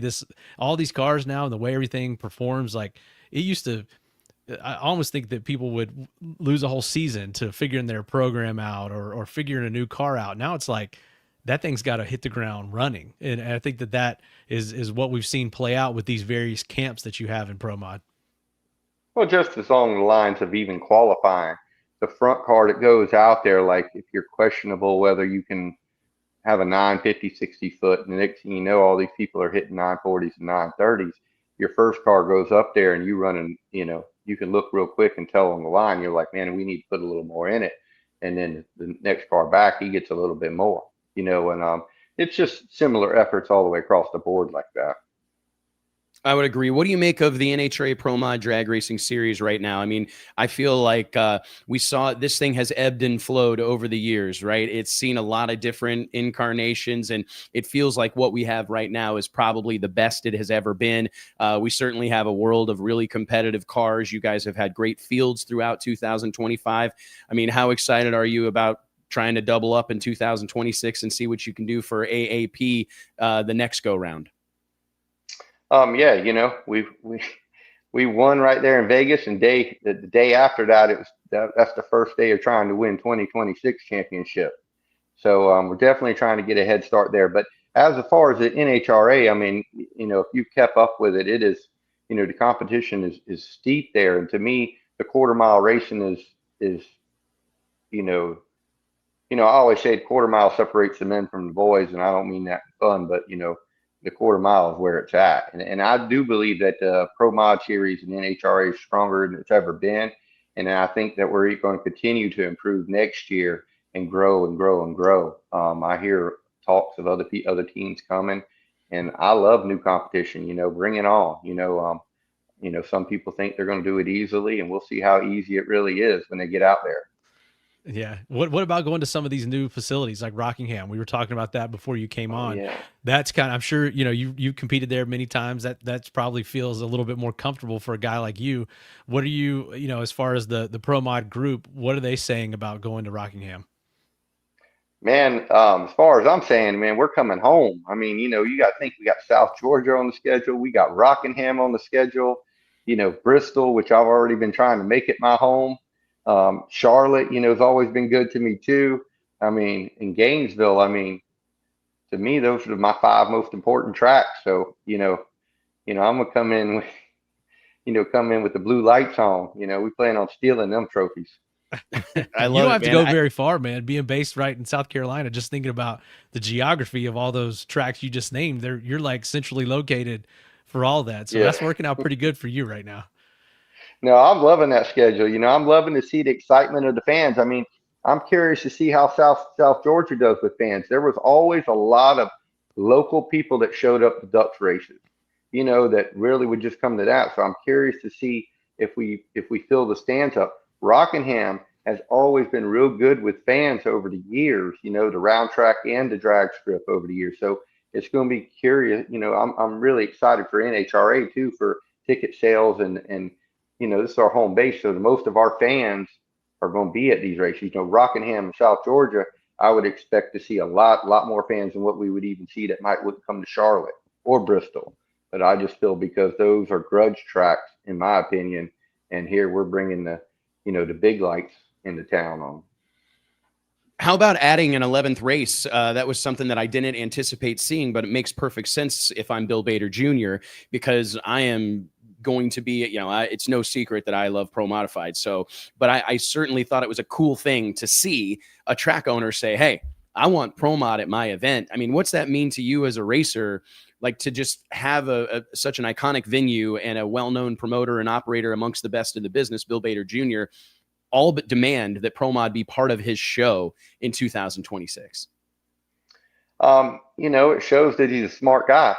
all these cars now and the way everything performs, like it used to, I almost think that people would lose a whole season to figuring their program out or figuring a new car out. Now it's like that thing's got to hit the ground running. And I think that is what we've seen play out with these various camps that you have in Pro Mod. Well, just as along the lines of even qualifying, the front car that goes out there, like if you're questionable whether you can have a 950, 60 foot, and the next thing you know, all these people are hitting 940s and 930s. Your first car goes up there and you running, you can look real quick and tell on the line, you're like, man, we need to put a little more in it. And then the next car back, he gets a little bit more, and it's just similar efforts all the way across the board like that. I would agree. What do you make of the NHRA Pro Mod Drag Racing Series right now? I mean, I feel like we saw this thing has ebbed and flowed over the years, right? It's seen a lot of different incarnations, and it feels like what we have right now is probably the best it has ever been. We certainly have a world of really competitive cars. You guys have had great fields throughout 2025. I mean, how excited are you about trying to double up in 2026 and see what you can do for AAP the next go round? Yeah, we won right there in Vegas, and the day after that, that's the first day of trying to win 2026 championship. So we're definitely trying to get a head start there. But as far as the NHRA, I mean, if you kept up with it, it is, the competition is steep there. And to me, the quarter mile racing is, I always say the quarter mile separates the men from the boys, and I don't mean that fun, but the quarter mile is where it's at. And I do believe that the Pro Mod Series and NHRA is stronger than it's ever been. And I think that we're going to continue to improve next year and grow and grow and grow. I hear talks of other teams coming, and I love new competition, bring it on. Some people think they're going to do it easily, and we'll see how easy it really is when they get out there. Yeah. What about going to some of these new facilities like Rockingham? We were talking about that before you came on. Yeah. That's I'm sure, you competed there many times. That's probably feels a little bit more comfortable for a guy like you. What are you, as far as the Pro Mod group, what are they saying about going to Rockingham? Man, as far as I'm saying, man, we're coming home. I mean, you got to think we got South Georgia on the schedule. We got Rockingham on the schedule, Bristol, which I've already been trying to make it my home. Charlotte, has always been good to me too. I mean, in Gainesville, to me, those are my 5 most important tracks. So, I'm gonna come in with the blue lights on. We plan on stealing them trophies. You don't have to go very far, man. Being based right in South Carolina, just thinking about the geography of all those tracks you just named, you're like centrally located for all that. So That's working out pretty good for you right now. No, I'm loving that schedule. I'm loving to see the excitement of the fans. I mean, I'm curious to see how South Georgia does with fans. There was always a lot of local people that showed up to Dutch races, that really would just come to that. So I'm curious to see if we fill the stands up. Rockingham has always been real good with fans over the years, the round track and the drag strip over the years. So it's going to be curious. I'm really excited for NHRA too, for ticket sales and this is our home base, so most of our fans are going to be at these races. Rockingham and South Georgia, I would expect to see a lot more fans than what we would even see that wouldn't come to Charlotte or Bristol. But I just feel because those are grudge tracks, in my opinion, and here we're bringing the big lights into town on. How about adding an 11th race? That was something that I didn't anticipate seeing, but it makes perfect sense if I'm Bill Bader Jr., because I am going to be, it's no secret that I love Pro Modified. So, but I certainly thought it was a cool thing to see a track owner say, hey, I want Pro Mod at my event. I mean, what's that mean to you as a racer? Like to just have such an iconic venue and a well-known promoter and operator amongst the best in the business, Bill Bader Jr., all but demand that Pro Mod be part of his show in 2026. It shows that he's a smart guy.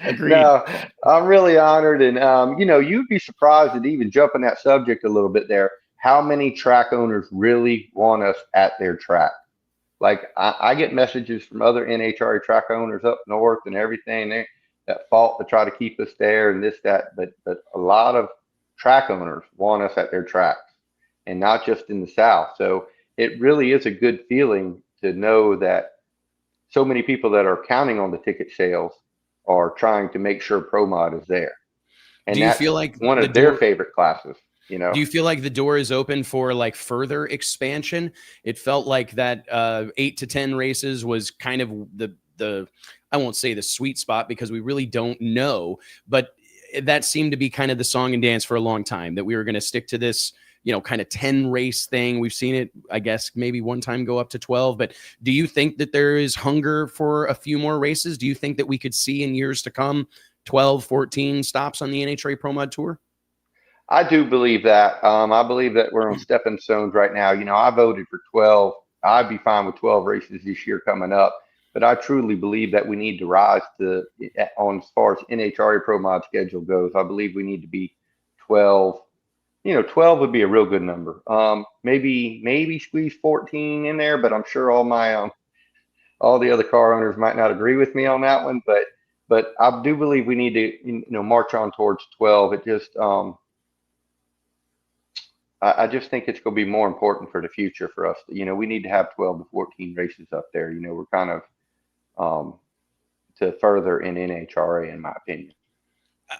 Agreed. No, I'm really honored. And, you'd be surprised at even jumping that subject a little bit there, how many track owners really want us at their track. Like I get messages from other NHRA track owners up north and everything that fought to try to keep us there and this, that, but a lot of track owners want us at their tracks and not just in the South. So it really is a good feeling to know that so many people that are counting on the ticket sales are trying to make sure Pro Mod is there. And do you that's feel like one of their favorite classes? Do you feel like the door is open for like further expansion? It felt like that 8 to 10 races was kind of the I won't say the sweet spot because we really don't know, but that seemed to be kind of the song and dance for a long time, that we were going to stick to this, kind of 10 race thing. We've seen it, I guess, maybe one time go up to 12, but do you think that there is hunger for a few more races? Do you think that we could see in years to come 12, 14 stops on the NHRA Pro Mod Tour? I do believe that. I believe that we're on stepping stones right now. I voted for 12. I'd be fine with 12 races this year coming up, but I truly believe that we need to rise on as far as NHRA Pro Mod schedule goes. I believe we need to be 12. 12 would be a real good number. Maybe squeeze 14 in there, but I'm sure all the other car owners might not agree with me on that one. But I do believe we need to march on towards 12. It just I just think it's going to be more important for the future for us. We need to have 12 to 14 races up there. We're kind of to further in NHRA, in my opinion.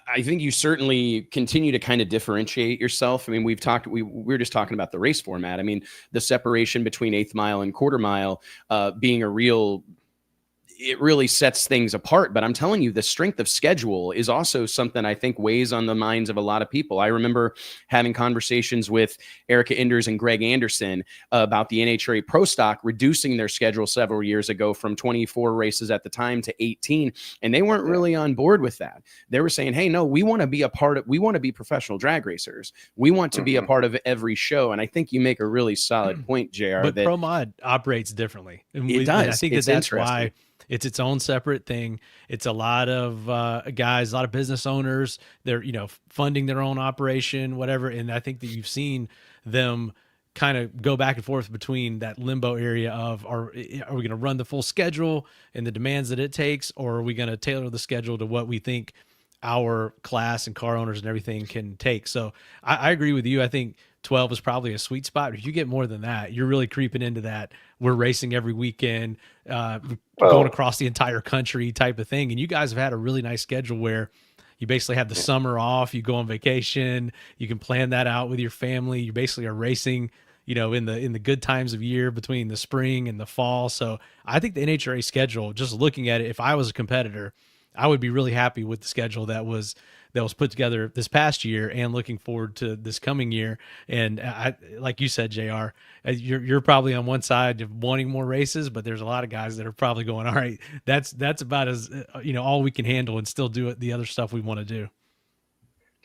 I think you certainly continue to kind of differentiate yourself. I mean, we were just talking about the race format. I mean, the separation between 1/8 mile and 1/4 mile being it really sets things apart. But I'm telling you, the strength of schedule is also something I think weighs on the minds of a lot of people. I remember having conversations with Erica Enders and Greg Anderson about the NHRA Pro Stock reducing their schedule several years ago from 24 races at the time to 18. And they weren't really on board with that. They were saying, hey, no, we want to be professional drag racers. We want to be a part of every show. And I think you make a really solid point, JR. But Pro Mod operates differently. It does. And I think that's why it's its own separate thing. It's a lot of guys, a lot of business owners. They're, funding their own operation, whatever. And I think that you've seen them kind of go back and forth between that limbo area of, are we going to run the full schedule and the demands that it takes, or are we going to tailor the schedule to what we think our class and car owners and everything can take? So I agree with you. I think 12 is probably a sweet spot. If you get more than that, you're really creeping into that we're racing every weekend, going across the entire country type of thing. And you guys have had a really nice schedule where you basically have the summer off, you go on vacation, you can plan that out with your family. You basically are racing, in the good times of year between the spring and the fall. So I think the NHRA schedule, just looking at it, if I was a competitor, I would be really happy with the schedule that was put together this past year and looking forward to this coming year. And like you said, JR, you're probably on one side of wanting more races, but there's a lot of guys that are probably going, all right, that's about as, all we can handle and still do the other stuff we want to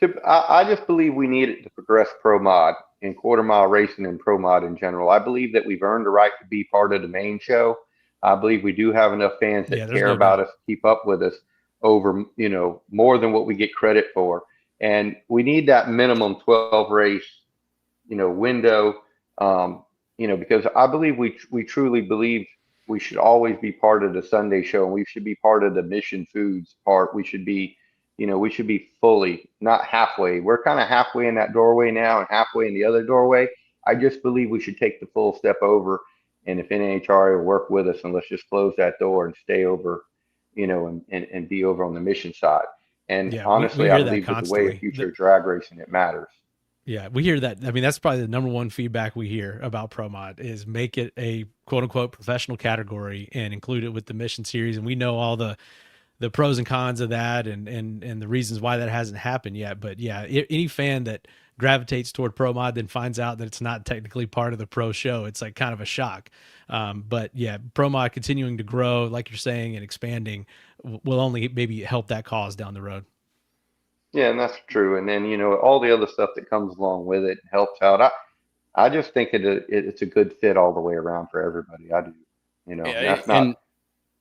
do. I just believe we need it to progress Pro Mod and 1/4 mile racing and Pro Mod in general. I believe that we've earned the right to be part of the main show. I believe we do have enough fans that care about us, keep up with us over, more than what we get credit for. And we need that minimum 12 race, window, because I believe we truly believe we should always be part of the Sunday show, and we should be part of the Mission Foods part. We should be, we should be fully, not halfway. We're kind of halfway in that doorway now and halfway in the other doorway. I just believe we should take the full step over. And if NHRA will work with us, and let's just close that door and stay over, and be over on the mission side. And honestly, I believe that the way of future drag racing, it matters. Yeah, we hear that. I mean, that's probably the number one feedback we hear about Pro Mod is make it a quote unquote professional category and include it with the mission series. And we know all the pros and cons of that and the reasons why that hasn't happened yet. But yeah, any fan that gravitates toward Pro Mod then finds out that it's not technically part of the pro show, it's like kind of a shock. But yeah, Pro Mod continuing to grow, like you're saying, and expanding will only maybe help that cause down the road. Yeah, and that's true. And then, all the other stuff that comes along with it helps out. I just think it's a good fit all the way around for everybody. I do, that's not.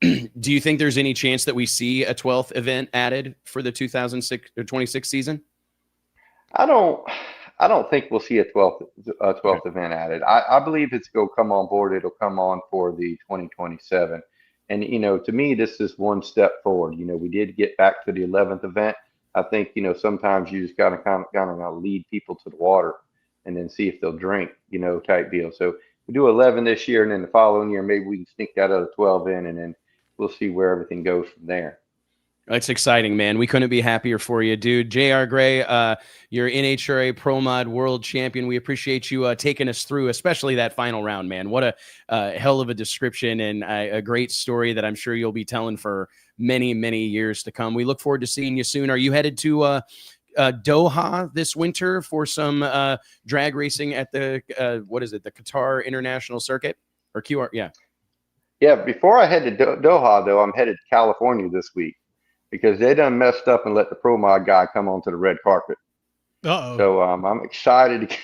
And do you think there's any chance that we see a 12th event added for the 2006 or 26 season? I don't think we'll see a 12th event added. I believe it's going to come on board. It'll come on for the 2027. And, to me, this is one step forward. We did get back to the 11th event. I think, sometimes you just got to kind of lead people to the water and then see if they'll drink, type deal. So we do 11 this year, and then the following year, maybe we can sneak that other 12 in, and then we'll see where everything goes from there. It's exciting, man. We couldn't be happier for you, dude. JR Gray, you're NHRA Pro Mod World Champion. We appreciate you taking us through, especially that final round, man. What a hell of a description and a great story that I'm sure you'll be telling for many, many years to come. We look forward to seeing you soon. Are you headed to Doha this winter for some drag racing at the, the Qatar International Circuit or QR? Yeah. Yeah. Before I head to Doha, though, I'm headed to California this week, because they done messed up and let the Pro Mod guy come onto the red carpet. Uh-oh. So I'm excited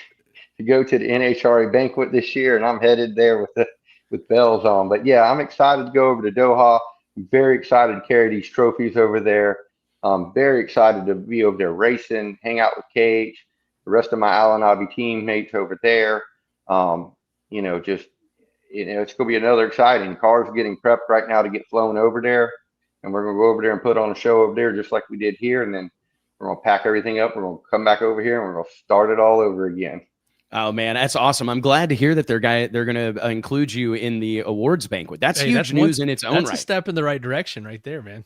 to go to the NHRA banquet this year, and I'm headed there with bells on. But yeah, I'm excited to go over to Doha. I'm very excited to carry these trophies over there. I'm very excited to be over there racing, hang out with Cage, the rest of my Alan Abbey teammates over there. It's going to be another exciting. Cars are getting prepped right now to get flown over there. And we're going to go over there and put on a show over there just like we did here. And then we're going to pack everything up. We're going to come back over here and we're going to start it all over again. Oh, man, that's awesome. I'm glad to hear that they're going to include you in the awards banquet. That's huge news in its own right. That's a step in the right direction right there, man.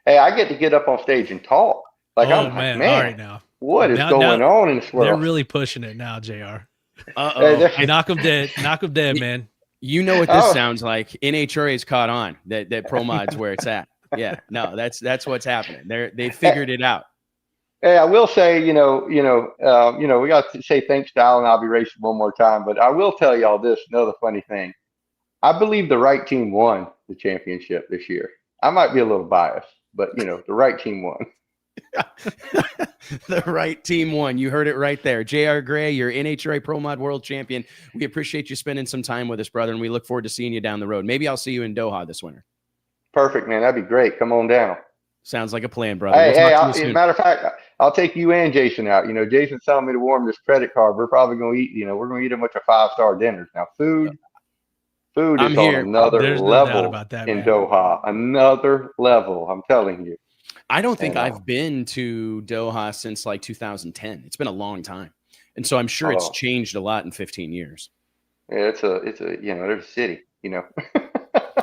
Hey, I get up on stage and talk. Like, man, all right now. What is going on in this world? They're really pushing it now, JR. Uh-oh. Hey, knock them dead. Knock them dead, man. You know what this sounds like. NHRA's caught on. That Pro Mod's where it's at. Yeah, no, that's what's happening. They figured it out. Hey, I will say, we got to say thanks to Alan Abbey Racing one more time, but I will tell y'all this, another funny thing. I believe the right team won the championship this year. I might be a little biased, but the right team won. The right team won. You heard it right there. JR Gray, you're NHRA Pro Mod World Champion. We appreciate you spending some time with us, brother, and we look forward to seeing you down the road. Maybe I'll see you in Doha this winter. Perfect, man. That'd be great. Come on down. Sounds like a plan, brother. As a matter of fact, I'll take you and Jason out. Jason's telling me to warm this credit card. We're probably going to eat, we're going to eat a bunch of 5-star dinners. Now, food is on another level in Doha. Another level, I'm telling you. I don't think I've been to Doha since like 2010. It's been a long time. And so I'm sure it's changed a lot in 15 years. Yeah, it's a there's a city,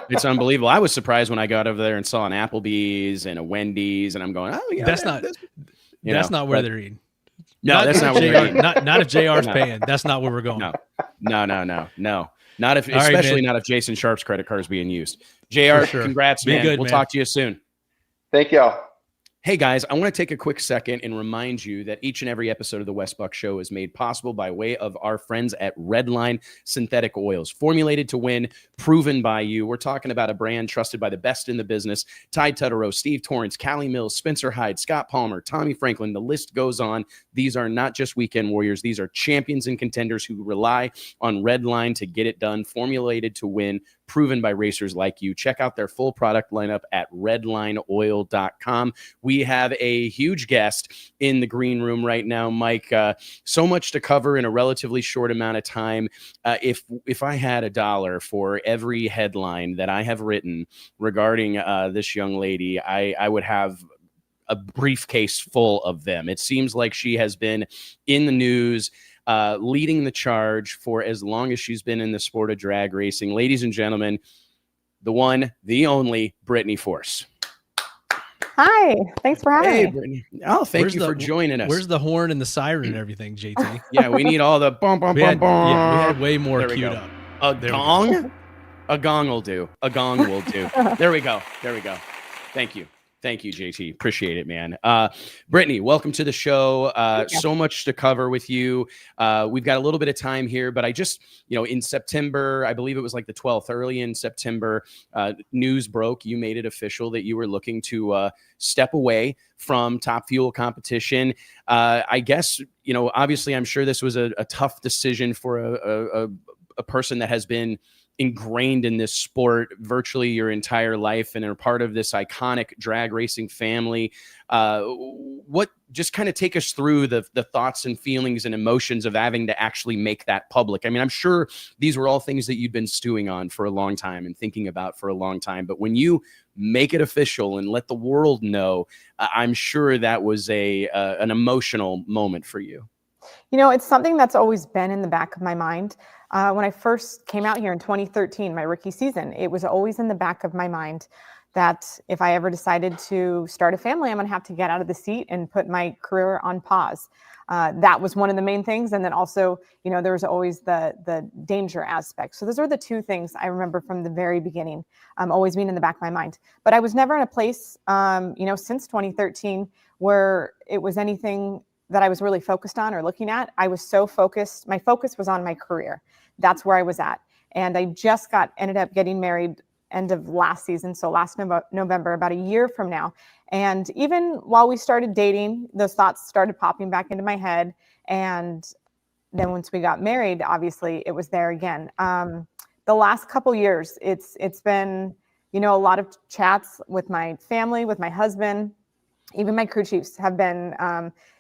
It's unbelievable. I was surprised when I got over there and saw an Applebee's and a Wendy's, and I'm going, oh yeah, that's not where they're eating. No, that's not where they're eating. Not if JR's paying. That's not where we're going. No. Not if, especially not if Jason Sharp's credit card is being used. JR, congrats, man. We'll talk to you soon. Thank y'all. Hey guys, I want to take a quick second and remind you that each and every episode of the Wes Buck Show is made possible by way of our friends at Redline Synthetic Oils, formulated to win, proven by you. We're talking about a brand trusted by the best in the business. Ty Tutterow, Steve Torrance, Callie Mills, Spencer Hyde, Scott Palmer, Tommy Franklin, the list goes on. These are not just weekend warriors. These are champions and contenders who rely on Redline to get it done, formulated to win, proven by racers like you. Check out their full product lineup at redlineoil.com. We have a huge guest in the green room right now, Mike. So much to cover in a relatively short amount of time. If I had $1 for every headline that I have written regarding this young lady, I would have a briefcase full of them. It seems like she has been in the news, leading the charge for as long as she's been in the sport of drag racing. Ladies and gentlemen, the one, the only Brittany Force. Hi, thanks for having me. Brittany. Oh, thank you for joining us. Where's the horn and the siren and everything, JT? Yeah, we need all the bum, bum, bum, bum. Yeah, we had way more queued up. A gong? A gong will do. A gong will do. There we go. Thank you. Thank you, JT. Appreciate it, man. Brittany, welcome to the show. So much to cover with you. We've got a little bit of time here, but I just, in September, I believe it was like the 12th, early in September, news broke. You made it official that you were looking to step away from Top Fuel competition. I guess, obviously, I'm sure this was a tough decision for a person that has been ingrained in this sport virtually your entire life and are part of this iconic drag racing family. Just kind of take us through the thoughts and feelings and emotions of having to actually make that public. I mean, I'm sure these were all things that you'd been stewing on for a long time and thinking about for a long time, but when you make it official and let the world know, I'm sure that was an emotional moment for you. It's something that's always been in the back of my mind. When I first came out here in 2013, my rookie season, it was always in the back of my mind that if I ever decided to start a family, I'm going to have to get out of the seat and put my career on pause. That was one of the main things. And then also, there was always the danger aspect. So those are the two things I remember from the very beginning, always being in the back of my mind. But I was never in a place, since 2013 where it was anything that I was really focused on or looking at. I was so focused. My focus was on my career. That's where I was at. And I just ended up getting married end of last season. So last November, about a year from now. And even while we started dating, those thoughts started popping back into my head. And then once we got married, obviously it was there again. The last couple years, it's been, a lot of chats with my family, with my husband. Even my crew chiefs have been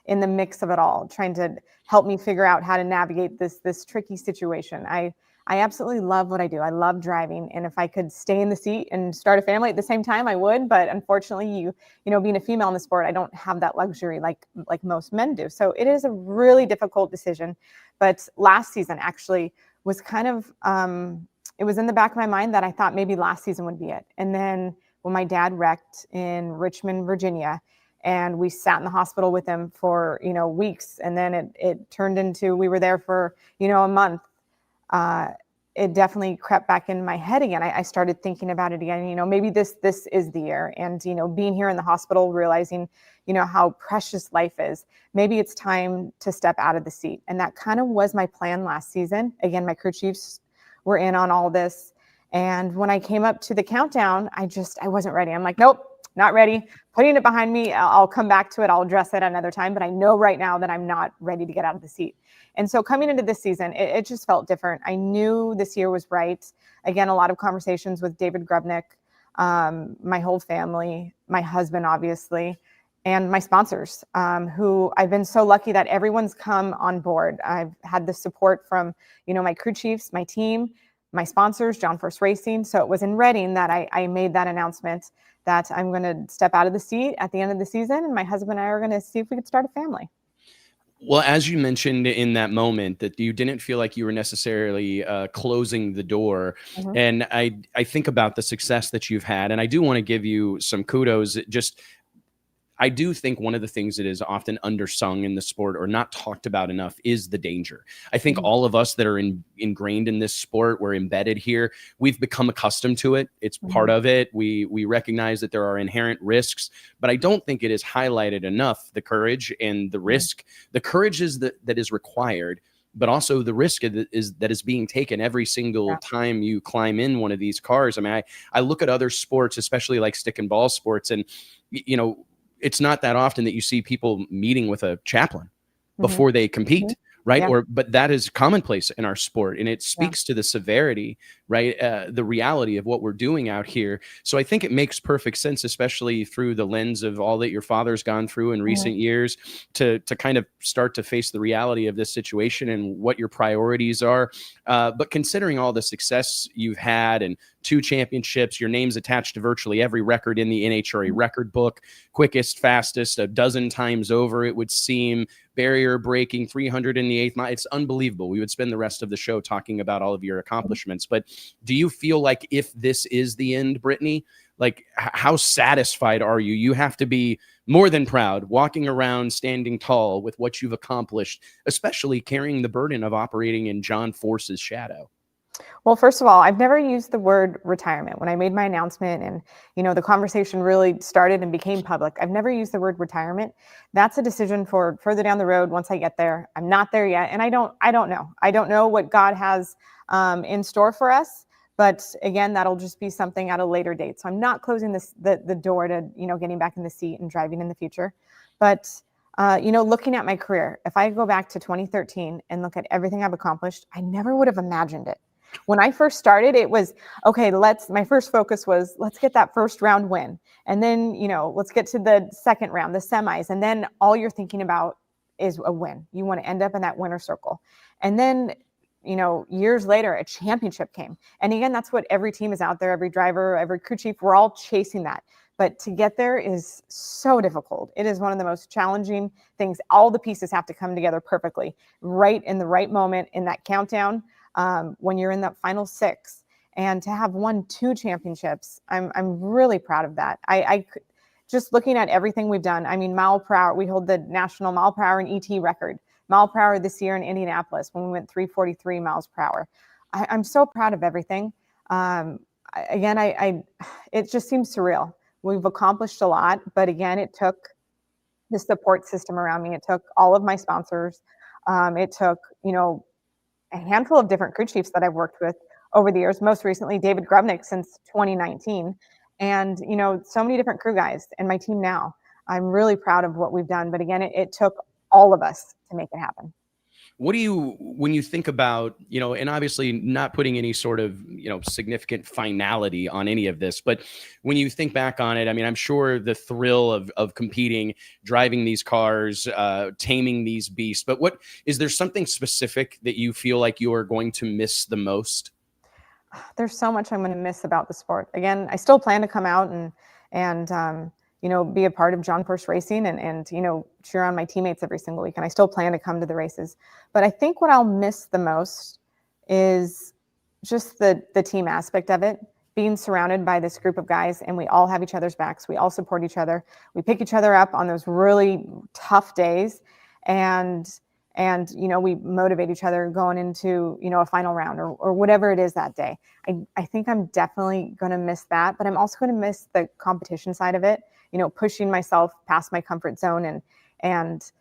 in the mix of it all, trying to help me figure out how to navigate this tricky situation. I absolutely love what I do. I love driving. And if I could stay in the seat and start a family at the same time, I would. But unfortunately, being a female in the sport, I don't have that luxury like most men do. So it is a really difficult decision. But last season actually was kind of, it was in the back of my mind that I thought maybe last season would be it. And then when my dad wrecked in Richmond, Virginia, and we sat in the hospital with him for, weeks. And then it turned into, we were there for, a month. It definitely crept back in my head again. I started thinking about it again, maybe this is the year. And, being here in the hospital, realizing, how precious life is, maybe it's time to step out of the seat. And that kind of was my plan last season. Again, my crew chiefs were in on all this. And when I came up to the countdown, I wasn't ready. I'm like, nope, not ready. Putting it behind me. I'll come back to it. I'll address it another time. But I know right now that I'm not ready to get out of the seat. And so coming into this season, it just felt different. I knew this year was right. Again, a lot of conversations with David Grubnick, my whole family, my husband, obviously, and my sponsors, who I've been so lucky that everyone's come on board. I've had the support from, my crew chiefs, my team, my sponsors, John Force Racing. So it was in Reading that I made that announcement that I'm going to step out of the seat at the end of the season. And my husband and I are going to see if we could start a family. Well, as you mentioned in that moment, that you didn't feel like you were necessarily closing the door. Mm-hmm. And I think about the success that you've had, and I do want to give you some kudos. I do think one of the things that is often undersung in the sport or not talked about enough is the danger. I think all of us that are ingrained in this sport, we're embedded here. We've become accustomed to it. It's part of it. We recognize that there are inherent risks, but I don't think it is highlighted enough, the courage and the risk. The courage is that is required, but also the risk that is being taken every single time you climb in one of these cars. I mean, I look at other sports, especially like stick and ball sports, and it's not that often that you see people meeting with a chaplain before they compete, right? Yeah. But that is commonplace in our sport, and it speaks to the severity, right? The reality of what we're doing out here. So I think it makes perfect sense, especially through the lens of all that your father's gone through in recent years, to kind of start to face the reality of this situation and what your priorities are. But considering all the success you've had and 2 championships, your name's attached to virtually every record in the NHRA record book, quickest, fastest, a dozen times over, it would seem, barrier breaking, 308th mile. It's unbelievable. We would spend the rest of the show talking about all of your accomplishments. But do you feel like if this is the end, Brittany, like how satisfied are you? You have to be more than proud, walking around, standing tall with what you've accomplished, especially carrying the burden of operating in John Force's shadow. Well, first of all, I've never used the word retirement. When I made my announcement and, the conversation really started and became public, I've never used the word retirement. That's a decision for further down the road once I get there. I'm not there yet. And I don't know. I don't know what God has in store for us. But again, that'll just be something at a later date. So I'm not closing the door to, getting back in the seat and driving in the future. But, looking at my career, if I go back to 2013 and look at everything I've accomplished, I never would have imagined it. When I first started, it was, okay, my first focus was, let's get that first round win. And then, let's get to the second round, the semis. And then all you're thinking about is a win. You want to end up in that winner circle. And then, years later, a championship came. And again, that's what every team is out there, every driver, every crew chief, we're all chasing that. But to get there is so difficult. It is one of the most challenging things. All the pieces have to come together perfectly, right in the right moment in that countdown. When you're in that final 6, and to have won 2 championships, I'm really proud of that. I just looking at everything we've done. I mean, mile per hour, we hold the national mile per hour and ET record. Mile per hour this year in Indianapolis when we went 343 miles per hour. I'm so proud of everything. Again, it just seems surreal. We've accomplished a lot, but again, it took the support system around me. It took all of my sponsors. It took, a handful of different crew chiefs that I've worked with over the years, most recently David Grubnick since 2019, and so many different crew guys in my team now. I'm really proud of what we've done, but again, it took all of us to make it happen. What do you, when you think about, and obviously not putting any sort of, significant finality on any of this, but when you think back on it, I mean, I'm sure the thrill of competing, driving these cars, taming these beasts, but is there something specific that you feel like you are going to miss the most? There's so much I'm going to miss about the sport. Again, I still plan to come out and be a part of John Force Racing and cheer on my teammates every single week. And I still plan to come to the races. But I think what I'll miss the most is just the team aspect of it, being surrounded by this group of guys, and we all have each other's backs. We all support each other. We pick each other up on those really tough days. And we motivate each other going into, a final round or whatever it is that day. I think I'm definitely going to miss that, but I'm also going to miss the competition side of it, pushing myself past my comfort zone and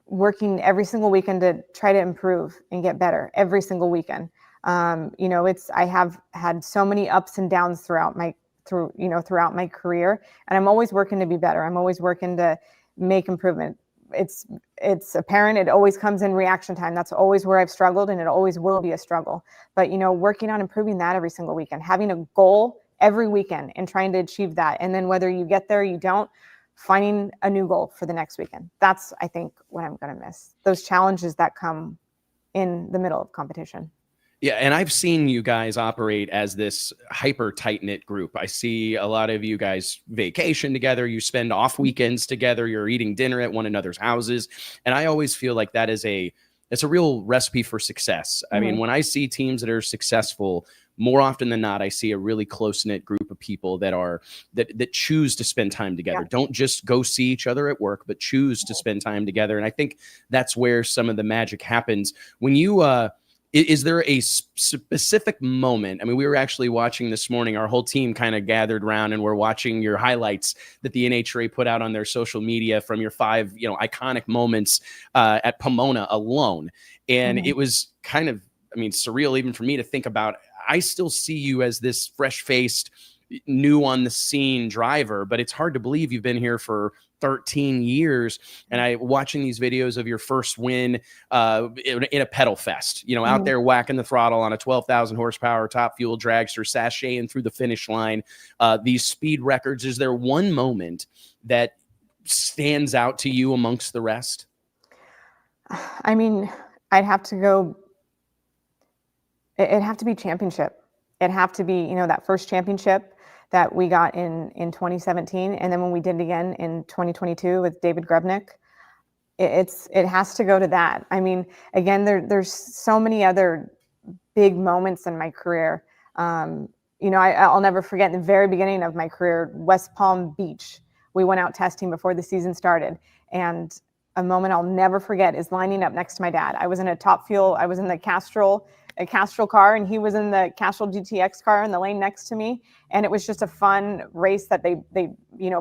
working every single weekend to try to improve and get better every single weekend. I have had so many ups and downs throughout my career, and I'm always working to be better. I'm always working to make improvement. It's apparent. It always comes in reaction time. That's always where I've struggled, and it always will be a struggle. But, working on improving that every single weekend, having a goal every weekend and trying to achieve that. And then whether you get there or you don't, finding a new goal for the next weekend. That's, I think, what I'm going to miss. Those challenges that come in the middle of competition. Yeah, and I've seen you guys operate as this hyper tight-knit group. I see a lot of you guys vacation together. You spend off weekends together. You're eating dinner at one another's houses. And I always feel like it's a real recipe for success. I mean, when I see teams that are successful, more often than not, I see a really close-knit group of people that choose to spend time together. Yeah. Don't just go see each other at work, but choose to spend time together. And I think that's where some of the magic happens. When you is there a specific moment? I mean, we were actually watching this morning, our whole team kind of gathered around and we're watching your highlights that the NHRA put out on their social media from your 5, iconic moments at Pomona alone. And it was kind of, surreal even for me to think about. I still see you as this fresh-faced, new on the scene driver, but it's hard to believe you've been here for 13 years. And watching these videos of your first win in a pedal fest, out there whacking the throttle on a 12,000 horsepower top fuel dragster, sashaying through the finish line, these speed records. Is there one moment that stands out to you amongst the rest? I'd have to go. It'd have to be championship. It'd have to be, that first championship that we got in 2017. And then when we did it again in 2022 with David Grubnick, it has to go to that. Again, there's so many other big moments in my career. I'll never forget in the very beginning of my career, West Palm Beach, we went out testing before the season started. And a moment I'll never forget is lining up next to my dad. I was in a top fuel. I was in the Castrol a Castrol car, and he was in the Castrol GTX car in the lane next to me. And it was just a fun race that they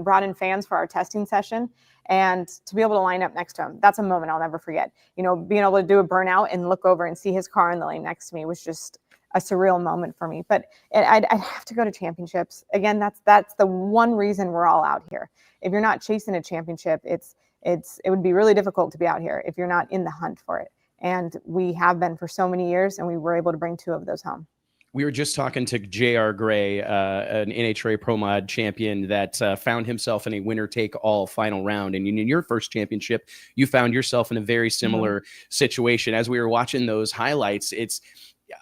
brought in fans for our testing session. And to be able to line up next to him, that's a moment I'll never forget. Being able to do a burnout and look over and see his car in the lane next to me was just a surreal moment for me. But I'd have to go to championships. Again, that's the one reason we're all out here. If you're not chasing a championship, it would be really difficult to be out here if you're not in the hunt for it. And we have been for so many years, and we were able to bring 2 of those home. We were just talking to J.R. Gray, an NHRA Pro Mod champion that found himself in a winner-take-all final round. And in your first championship, you found yourself in a very similar situation. As we were watching those highlights,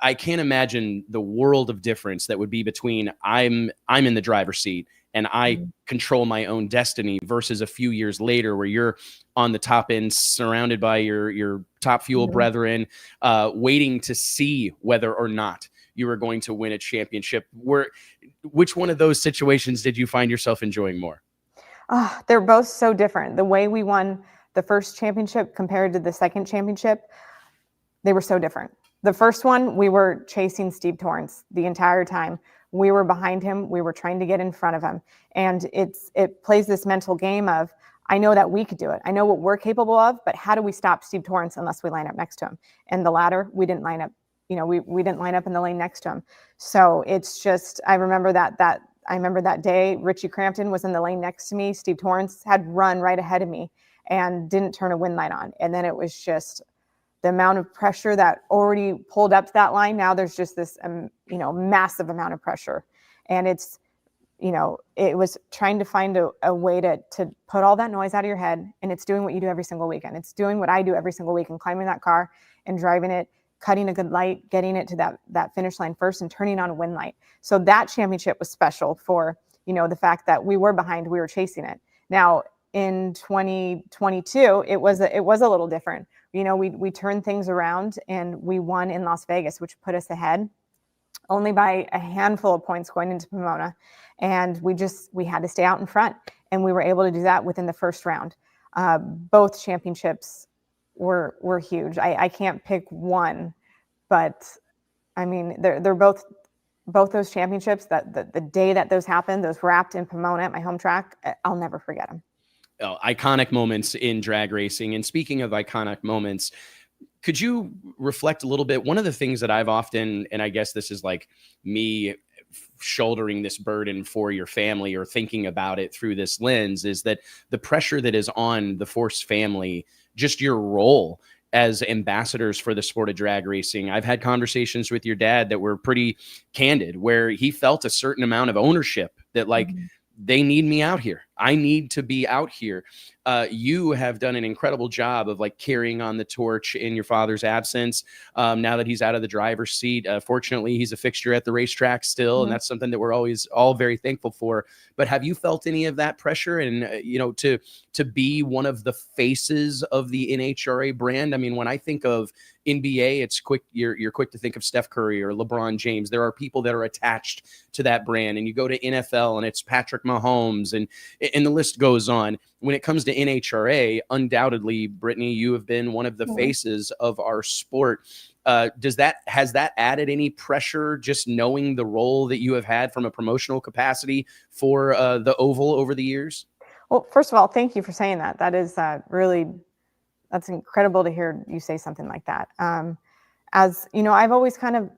I can't imagine the world of difference that would be between I'm in the driver's seat and I control my own destiny versus a few years later where you're on the top end surrounded by your top fuel brethren, waiting to see whether or not you were going to win a championship. Which one of those situations did you find yourself enjoying more? They're both so different. The way we won the first championship compared to the second championship, they were so different. The first one, we were chasing Steve Torrance the entire time. We were behind him. We were trying to get in front of him. And it plays this mental game of, I know that we could do it. I know what we're capable of, but how do we stop Steve Torrance unless we line up next to him? And the latter, we didn't line up. We didn't line up in the lane next to him. So it's just, I remember that day, Richie Crampton was in the lane next to me. Steve Torrance had run right ahead of me and didn't turn a wind light on. And then it was just the amount of pressure that already pulled up to that line. Now there's just this, massive amount of pressure. And it's, it was trying to find a way to put all that noise out of your head. And it's doing what you do every single weekend. It's doing what I do every single weekend, climbing that car and driving it, cutting a good light, getting it to that finish line first and turning on a wind light. So that championship was special for, the fact that we were behind, we were chasing it. Now in 2022, it was a little different. We turned things around and we won in Las Vegas, which put us ahead only by a handful of points going into Pomona. And we had to stay out in front, and we were able to do that within the first round. Both championships were huge. I can't pick one, but I mean, they're both those championships, that the day that those happened, those wrapped in Pomona at my home track, I'll never forget them. Iconic moments in drag racing. And speaking of iconic moments, could you reflect a little bit? One of the things that I've often, and I guess this is like me shouldering this burden for your family or thinking about it through this lens, is that the pressure that is on the Force family, just your role as ambassadors for the sport of drag racing. I've had conversations with your dad that were pretty candid, where he felt a certain amount of ownership that they need me out here. I need to be out here. You have done an incredible job of carrying on the torch in your father's absence. Now that he's out of the driver's seat, fortunately, he's a fixture at the racetrack still. And that's something that we're always all very thankful for. But have you felt any of that pressure and, to be one of the faces of the NHRA brand? I mean, when I think of NBA, it's quick. You're quick to think of Steph Curry or LeBron James. There are people that are attached to that brand, and you go to NFL and it's Patrick Mahomes, and the list goes on. When it comes to NHRA, undoubtedly, Brittany, you have been one of the faces of our sport. Has that added any pressure, just knowing the role that you have had from a promotional capacity for the Oval over the years? Well, first of all, thank you for saying that. That is that's incredible to hear you say something like that. As you know, I've always kind of,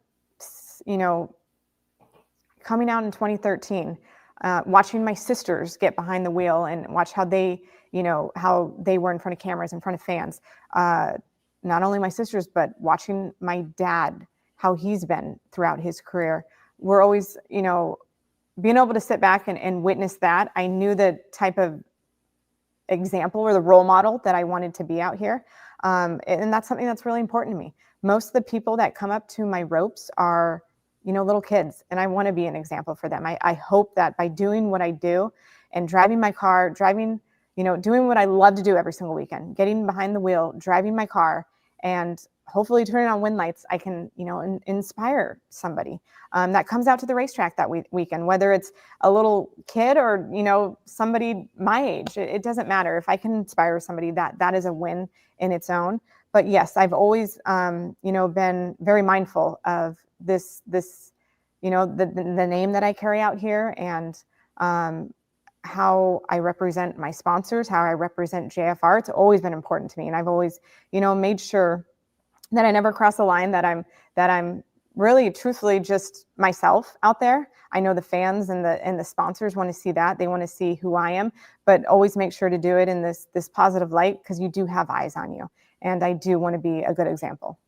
coming out in 2013, watching my sisters get behind the wheel and watch how they were in front of cameras, in front of fans. Not only my sisters, but watching my dad, how he's been throughout his career. We're always, being able to sit back and witness that. I knew the type of example or the role model that I wanted to be out here. And that's something that's really important to me. Most of the people that come up to my ropes are, little kids, and I want to be an example for them. I hope that by doing what I do and driving my car, doing what I love to do every single weekend, getting behind the wheel, driving my car, and hopefully turning on wind lights, I can, inspire somebody that comes out to the racetrack that weekend, whether it's a little kid or, somebody my age. It doesn't matter. If I can inspire somebody, that is a win in its own. but yes, I've always, been very mindful of this, the name that I carry out here, and how I represent my sponsors, how I represent JFR. It's always been important to me. And I've always, made sure that I never cross a line, that I'm really truthfully just myself out there. I know the fans and the sponsors want to see that. They want to see who I am, but always make sure to do it in this positive light, because you do have eyes on you. And I do want to be a good example.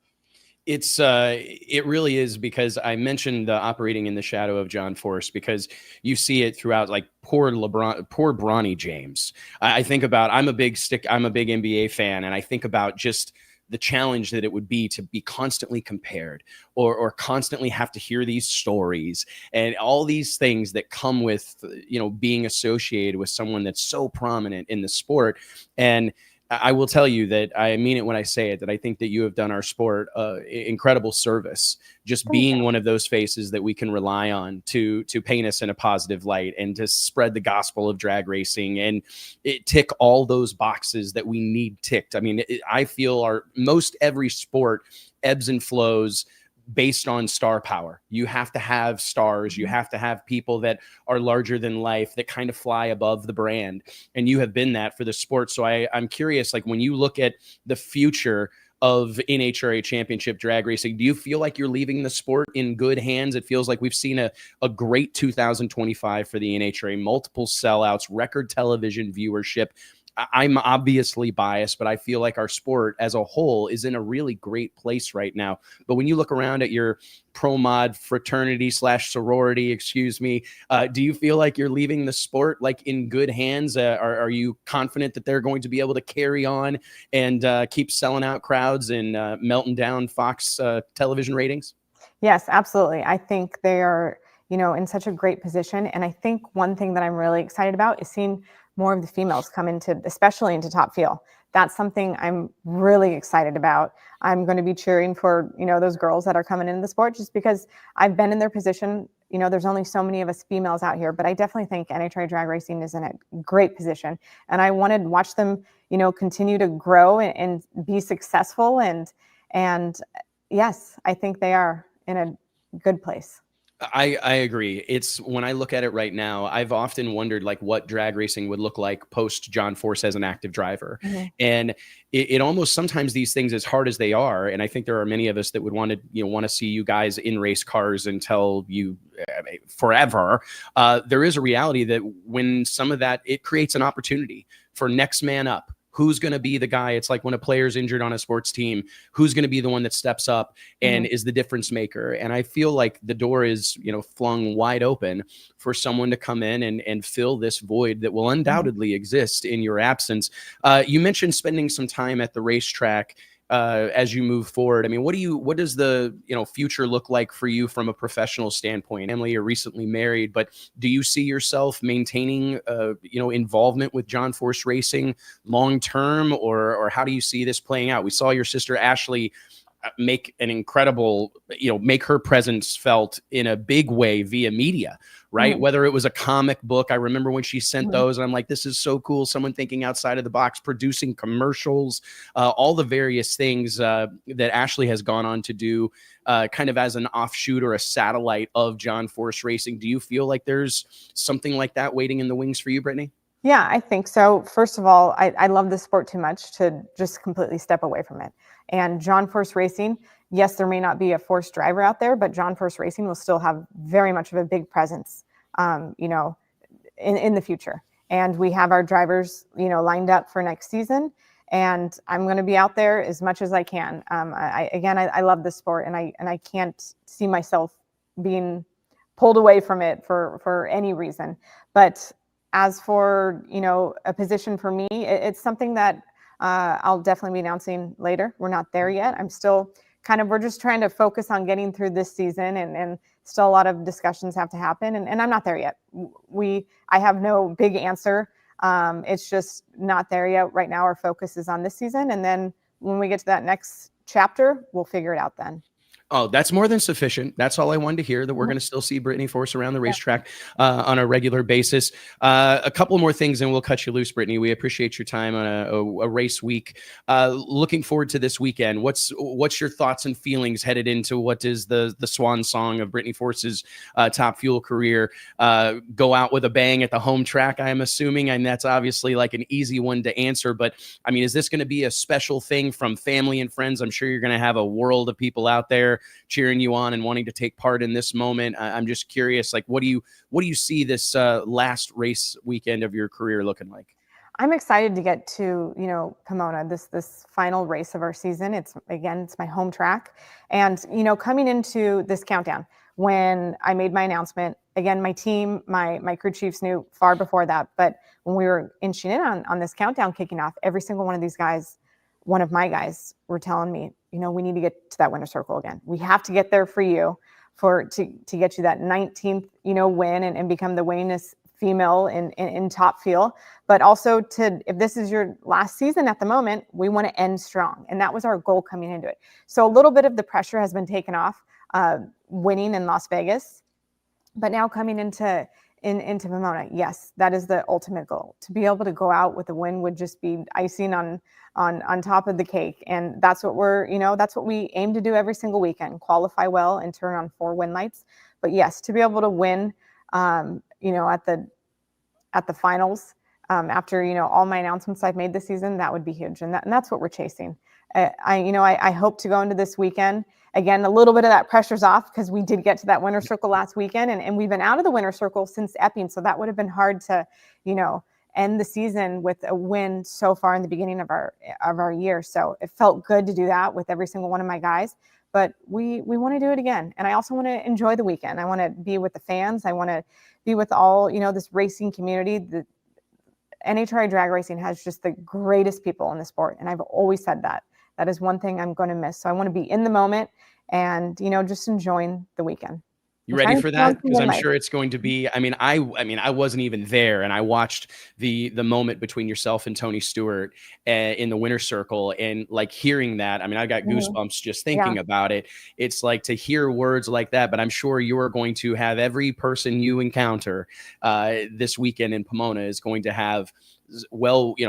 It really is, because I mentioned the operating in the shadow of John Force, because you see it throughout, like poor Bronny James. I think about, I'm a big NBA fan, and I think about just the challenge that it would be to be constantly compared, or constantly have to hear these stories and all these things that come with, being associated with someone that's so prominent in the sport. And I will tell you that I mean it when I say it, that I think that you have done our sport incredible service, just being one of those faces that we can rely on to paint us in a positive light and to spread the gospel of drag racing and tick all those boxes that we need ticked. I mean, I feel most every sport ebbs and flows based on star power. You have to have stars. You have to have people that are larger than life, that kind of fly above the brand. And you have been that for the sport. So I'm curious, like, when you look at the future of NHRA Championship drag racing, do you feel like you're leaving the sport in good hands? It feels like we've seen a great 2025 for the NHRA, multiple sellouts, record television viewership. I'm obviously biased, but I feel like our sport as a whole is in a really great place right now. But when you look around at your pro mod fraternity / sorority, do you feel like you're leaving the sport like in good hands? Are you confident that they're going to be able to carry on and keep selling out crowds and melting down Fox television ratings? Yes, absolutely. I think they are, in such a great position. And I think one thing that I'm really excited about is seeing more of the females come especially into Top Fuel. That's something I'm really excited about. I'm going to be cheering for, those girls that are coming into the sport, just because I've been in their position. There's only so many of us females out here, but I definitely think NHRA drag racing is in a great position. And I wanted to watch them, continue to grow and be successful. And yes, I think they are in a good place. I agree. It's, when I look at it right now, I've often wondered like what drag racing would look like post John Force as an active driver. Mm-hmm. And it almost, sometimes these things, as hard as they are, and I think there are many of us that would want to see you guys in race cars until you forever. There is a reality that when some of that, it creates an opportunity for next man up. Who's going to be the guy? It's like when a player's injured on a sports team, who's going to be the one that steps up and is the difference maker? And I feel like the door is, flung wide open for someone to come in and fill this void that will undoubtedly exist in your absence. You mentioned spending some time at the racetrack as you move forward. I mean, what does the future look like for you from a professional standpoint? Emily, you're recently married, but do you see yourself maintaining involvement with John Force Racing long term, or how do you see this playing out? We saw your sister Ashley make an incredible, make her presence felt in a big way via media, right? Mm-hmm. Whether it was a comic book, I remember when she sent those, and I'm like, this is so cool. Someone thinking outside of the box, producing commercials, all the various things that Ashley has gone on to do kind of as an offshoot or a satellite of John Force Racing. Do you feel like there's something like that waiting in the wings for you, Brittany? Yeah, I think so. First of all, I love the sport too much to just completely step away from it. And John Force Racing, yes, there may not be a Force driver out there, but John Force Racing will still have very much of a big presence, in the future. And we have our drivers, lined up for next season. And I'm going to be out there as much as I can. I love the sport, and I can't see myself being pulled away from it for any reason. But as for, a position for me, it's something that I'll definitely be announcing later. We're not there yet. I'm still we're just trying to focus on getting through this season, and still a lot of discussions have to happen. And I'm not there yet. I have no big answer. It's just not there yet. Right now, our focus is on this season. And then when we get to that next chapter, we'll figure it out then. Oh, that's more than sufficient. That's all I wanted to hear, that we're going to still see Brittany Force around the racetrack on a regular basis. A couple more things and we'll cut you loose, Brittany. We appreciate your time on a race week. Looking forward to this weekend. What's your thoughts and feelings headed into what is the swan song of Brittany Force's Top Fuel career? Go out with a bang at the home track, I'm assuming, and that's obviously like an easy one to answer. But I mean, is this going to be a special thing from family and friends? I'm sure you're going to have a world of people out there cheering you on and wanting to take part in this moment. I'm just curious, like, what do you see this last race weekend of your career looking like? I'm excited to get to, Pomona, this final race of our season. It's my home track. And, coming into this countdown, when I made my announcement, again, my team, my crew chiefs knew far before that. But when we were inching in on this countdown kicking off, every single one of these guys, one of my guys, were telling me, we need to get to that winner's circle again. We have to get there for you to get you that 19th, win and become the winningest female in Top Fuel. But also if this is your last season at the moment, we want to end strong. And that was our goal coming into it. So a little bit of the pressure has been taken off winning in Las Vegas. But now coming into Pomona, yes, that is the ultimate goal. To be able to go out with a win would just be icing on top of the cake. And that's what that's what we aim to do every single weekend: qualify well and turn on 4 win lights. But yes, to be able to win, at the finals, after, all my announcements I've made this season, that would be huge. And that's what we're chasing. I hope to go into this weekend. Again, a little bit of that pressure's off because we did get to that winner's circle last weekend, and we've been out of the winner's circle since Epping. So that would have been hard to, end the season with a win so far in the beginning of our year. So it felt good to do that with every single one of my guys. But we want to do it again. And I also want to enjoy the weekend. I want to be with the fans. I want to be with all, this racing community. The NHRA drag racing has just the greatest people in the sport. And I've always said that. That is one thing I'm going to miss. So I want to be in the moment and, just enjoying the weekend. You ready for that? Because I'm sure it's going to be. I mean, I wasn't even there, and I watched the moment between yourself and Tony Stewart in the winner's circle, and like hearing that. I mean, I got goosebumps just thinking about it. It's like to hear words like that. But I'm sure you are going to have every person you encounter this weekend in Pomona is going to have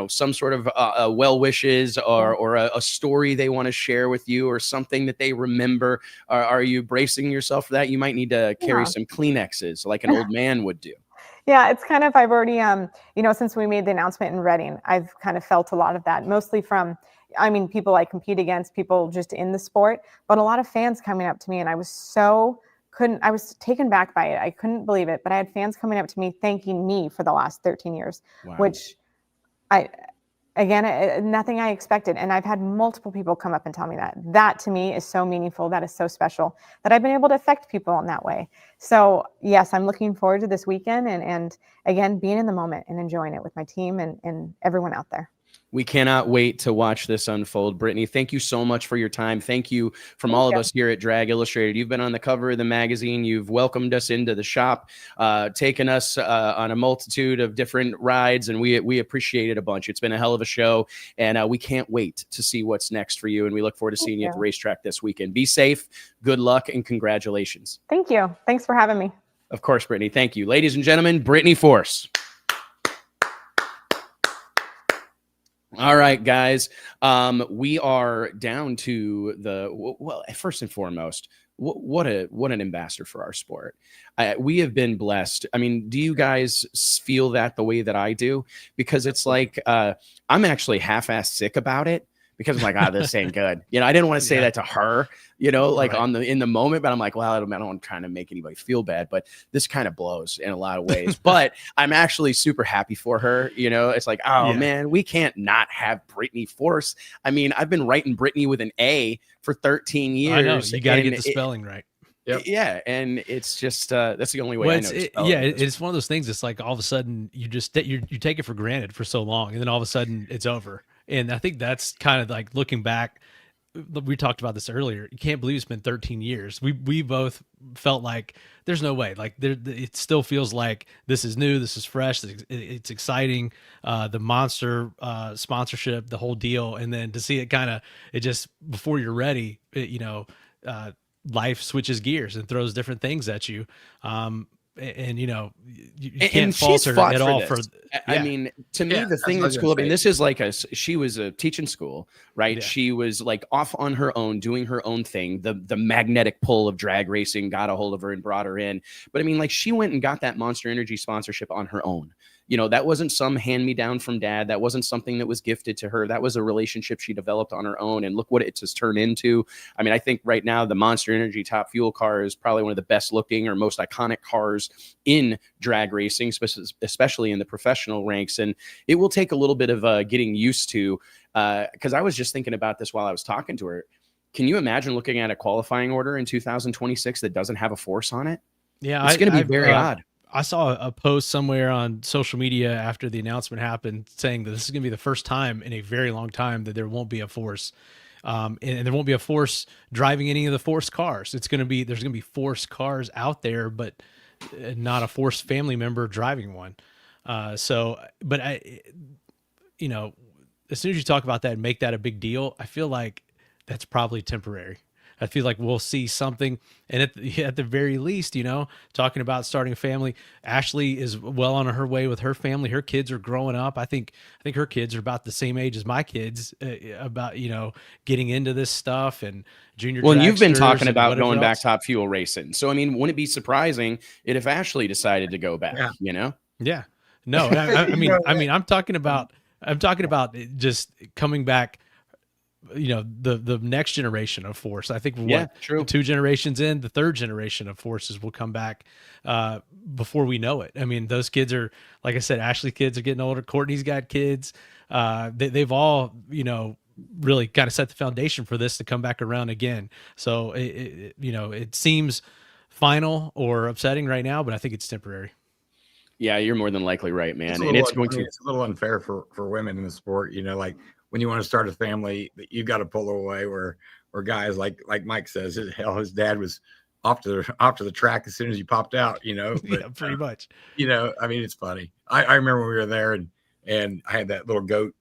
some sort of well wishes or a story they want to share with you, or something that they remember. Are you bracing yourself for that? You might need to carry some Kleenexes like an old man would do. Yeah, it's kind of, I've already, since we made the announcement in Reading, I've kind of felt a lot of that, mostly from, people I compete against, people just in the sport, but a lot of fans coming up to me, and I was taken back by it. I couldn't believe it, but I had fans coming up to me thanking me for the last 13 years, which nothing I expected. And I've had multiple people come up and tell me that. That to me is so meaningful. That is so special that I've been able to affect people in that way. So yes, I'm looking forward to this weekend and again, being in the moment and enjoying it with my team and everyone out there. We cannot wait to watch this unfold. Brittany, thank you so much for your time. Thank you from all of us here at Drag Illustrated. You've been on the cover of the magazine. You've welcomed us into the shop, taken us on a multitude of different rides, and we appreciate it a bunch. It's been a hell of a show, and we can't wait to see what's next for you, and we look forward to seeing you at the racetrack this weekend. Be safe, good luck, and congratulations. Thank you. Thanks for having me. Of course, Brittany. Thank you. Ladies and gentlemen, Brittany Force. All right, guys. We are down to first and foremost, what an ambassador for our sport. We have been blessed. I mean, do you guys feel that the way that I do? Because it's like, I'm actually half-assed sick about it. Because I'm like, this ain't good. I didn't want to say that to her, in the moment, but I'm like, well, I don't want to try to make anybody feel bad, but this kind of blows in a lot of ways. But I'm actually super happy for her. It's like, man, we can't not have Brittany Force. I mean, I've been writing Brittany with an A for 13 years. I know, you got to get the spelling right. Yep. Yeah, and it's just that's the only way I know. It's one of those things. It's like all of a sudden you take it for granted for so long, and then all of a sudden it's over. And I think that's kind of like looking back. We talked about this earlier. You can't believe it's been 13 years. We both felt like there's no way. Like it still feels like this is new, this is fresh, it's exciting. The Monster sponsorship, the whole deal, and then to see it kind of it just before you're ready. life switches gears and throws different things at you. And you can't fault her at all for I mean, to me, the thing that's cool, I mean, this is like she was a teaching school, right? She was like off on her own, doing her own thing. The magnetic pull of drag racing got a hold of her and brought her in. But I mean, like, she went and got that Monster Energy sponsorship on her own. That wasn't some hand-me-down from dad. That wasn't something that was gifted to her. That was a relationship she developed on her own. And look what it's just turned into. I mean, I think right now the Monster Energy Top Fuel car is probably one of the best looking or most iconic cars in drag racing, especially in the professional ranks. And it will take a little bit of getting used to, because I was just thinking about this while I was talking to her. Can you imagine looking at a qualifying order in 2026 that doesn't have a Force on it? Yeah, it's going to be very odd. I saw a post somewhere on social media after the announcement happened saying that this is going to be the first time in a very long time that there won't be a Force, and there won't be a Force driving any of the Force cars. There's going to be Force cars out there, but not a Force family member driving one. But as soon as you talk about that and make that a big deal, I feel like that's probably temporary. I feel like we'll see something, and at the very least, talking about starting a family, Ashley is well on her way with her family. Her kids are growing up. I think her kids are about the same age as my kids, about getting into this stuff and junior. Well, and you've been talking about going back Top Fuel racing, so I mean, wouldn't it be surprising if Ashley decided to go back? Yeah. No, I mean, I'm talking about just coming back. The next generation of Force. I think true. 2 generations in, the 3rd generation of Forces will come back before we know it. I mean, those kids are, like I said, Ashley's kids are getting older. Courtney's got kids. They've all, really kind of set the foundation for this to come back around again. So it seems final or upsetting right now, but I think it's temporary. Yeah, you're more than likely right, man. It's a little unfair for women in the sport, like when you want to start a family, you got to pull away where guys like Mike says, his dad was off to the track as soon as he popped out, but, yeah, pretty much, I mean, it's funny. I remember when we were there and I had that little goat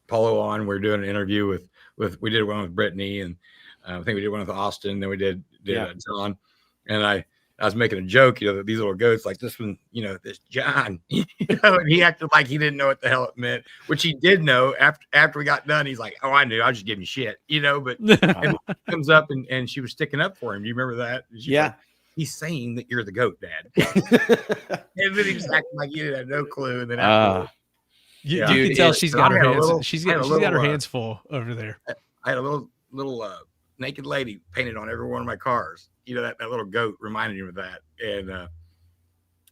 polo on. We were doing an interview we did one with Brittany, and I think we did one with Austin. Then we did John, and I was making a joke, that these little goats, like this one, this John, and he acted like he didn't know what the hell it meant, which he did know after we got done. He's like, "Oh, I knew. I was just giving you shit," but and he comes up and she was sticking up for him. Do you remember that? Like, he's saying that you're the goat, Dad. And then he was acting like he had no clue. And then you can tell she's got her hands. She's got her hands full over there. I had a little naked lady painted on every one of my cars. That little goat reminded me of that, and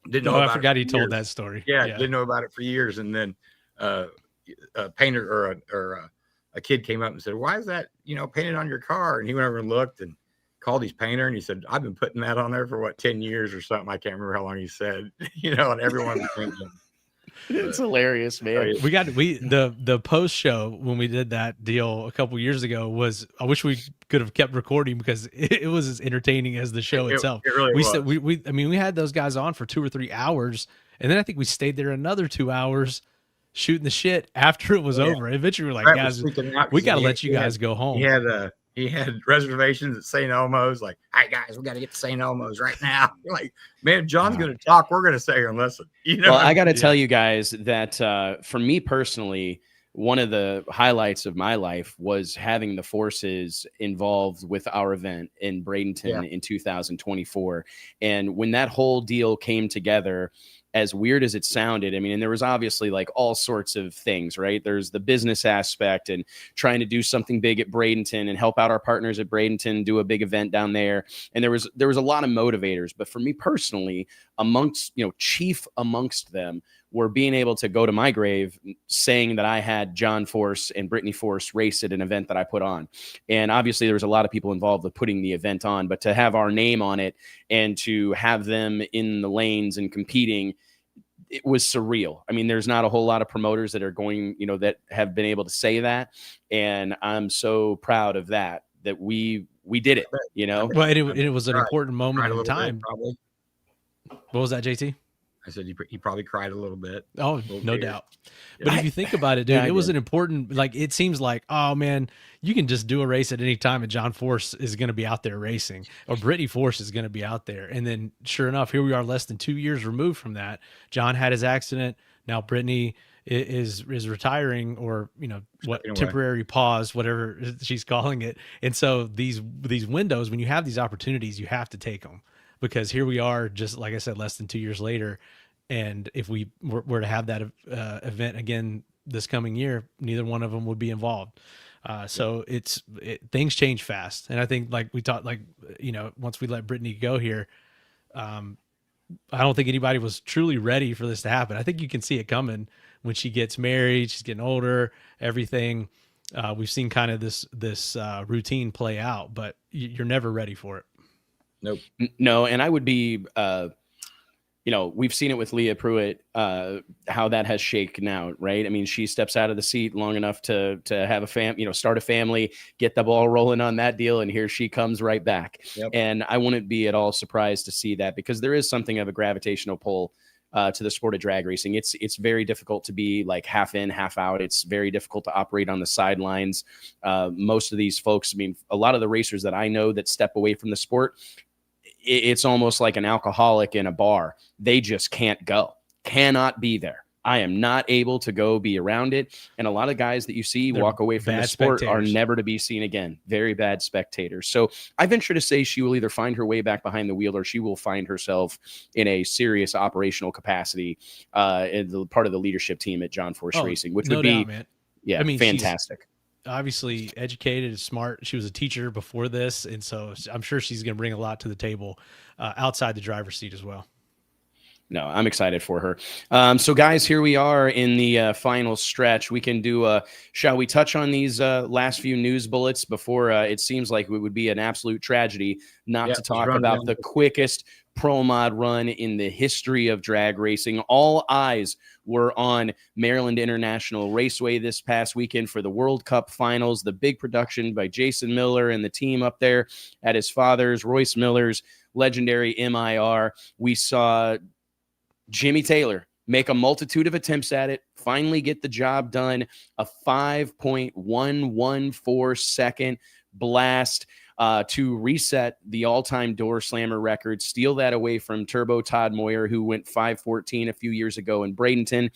didn't know. I forgot he told that story. Yeah, didn't know about it for years, and then a painter or a kid came up and said, "Why is that painted on your car?" And he went over and looked and called his painter, and he said, "I've been putting that on there for 10 years or something. I can't remember how long he said." And everyone. It's hilarious, man. The post show when we did that deal a couple years ago was, I wish we could have kept recording because it was as entertaining as the show itself. It really was. We had those guys on for 2 or 3 hours, and then I think we stayed there another 2 hours shooting the shit after it was over. Eventually, we're like, guys, we got to let you guys go home. He had reservations at St. Elmo's. Like, "Hey guys, we got to get to St. Elmo's right now." You're like, "Man, John's going to talk. We're going to sit here and listen." Well, I got to tell you guys that for me personally, one of the highlights of my life was having the Forces involved with our event in Bradenton in 2024. And when that whole deal came together, as weird as it sounded, I mean, and there was obviously like all sorts of things, right? There's the business aspect and trying to do something big at Bradenton and help out our partners at Bradenton, do a big event down there. And there was a lot of motivators, but for me personally, chief amongst them were being able to go to my grave saying that I had John Force and Brittany Force race at an event that I put on. And obviously there was a lot of people involved with putting the event on, but to have our name on it and to have them in the lanes and competing, it was surreal. I mean, there's not a whole lot of promoters that are going, that have been able to say that. And I'm so proud of that we did it, Well, it was an important moment in time. Probably. What was that, JT? I said he probably cried a little bit. Oh, no tears. doubt. But if you think about it, dude, it was an important, like, it seems like, oh man, you can just do a race at any time and John Force is going to be out there racing, or Brittany Force is going to be out there. And then sure enough, here we are less than 2 years removed from that. John had his accident. Now Brittany is retiring, or, you know, what, temporary pause, whatever she's calling it. And so these windows, when you have these opportunities, you have to take them, because here we are, just like I said, less than 2 years later. And if we were to have that event again this coming year, neither one of them would be involved. So things change fast. And I think, like we talked, like, you know, once we let Brittany go here, I don't think anybody was truly ready for this to happen. I think you can see it coming when she gets married, she's getting older, everything. We've seen kind of this routine play out, but you're never ready for it. Nope. No. And I would be, you know, we've seen it with Leah Pruitt, how that has shaken out, right? I mean, she steps out of the seat long enough to have a start a family, get the ball rolling on that deal, and here she comes right back. Yep. And I wouldn't be at all surprised to see that, because there is something of a gravitational pull to the sport of drag racing. It's very difficult to be like half in, half out. It's very difficult to operate on the sidelines. Most of these folks, I mean, a lot of the racers that I know that step away from the sport, it's almost like an alcoholic in a bar. They just cannot be there. I am not able to go be around it. And a lot of guys that you see walk away from the sport are never to be seen again. Very bad spectators. So I venture to say she will either find her way back behind the wheel, or she will find herself in a serious operational capacity in the part of the leadership team at John Force Racing, which would be, man. Yeah, I mean, fantastic. Obviously educated, smart. She was a teacher before this, and so I'm sure she's going to bring a lot to the table outside the driver's seat as well. No, I'm excited for her. So guys, here we are in the final stretch. We can do shall we touch on these last few news bullets before it seems like it would be an absolute tragedy not to talk about the quickest pro mod run in the history of drag racing. All eyes were on Maryland International Raceway this past weekend for the World Cup finals, the big production by Jason Miller and the team up there at his father's, Royce Miller's legendary MIR. We saw Jimmy Taylor make a multitude of attempts at it, finally get the job done, a 5.114 second blast to reset the all-time door slammer record, steal that away from Turbo Todd Moyer, who went 5.14 a few years ago in Bradenton.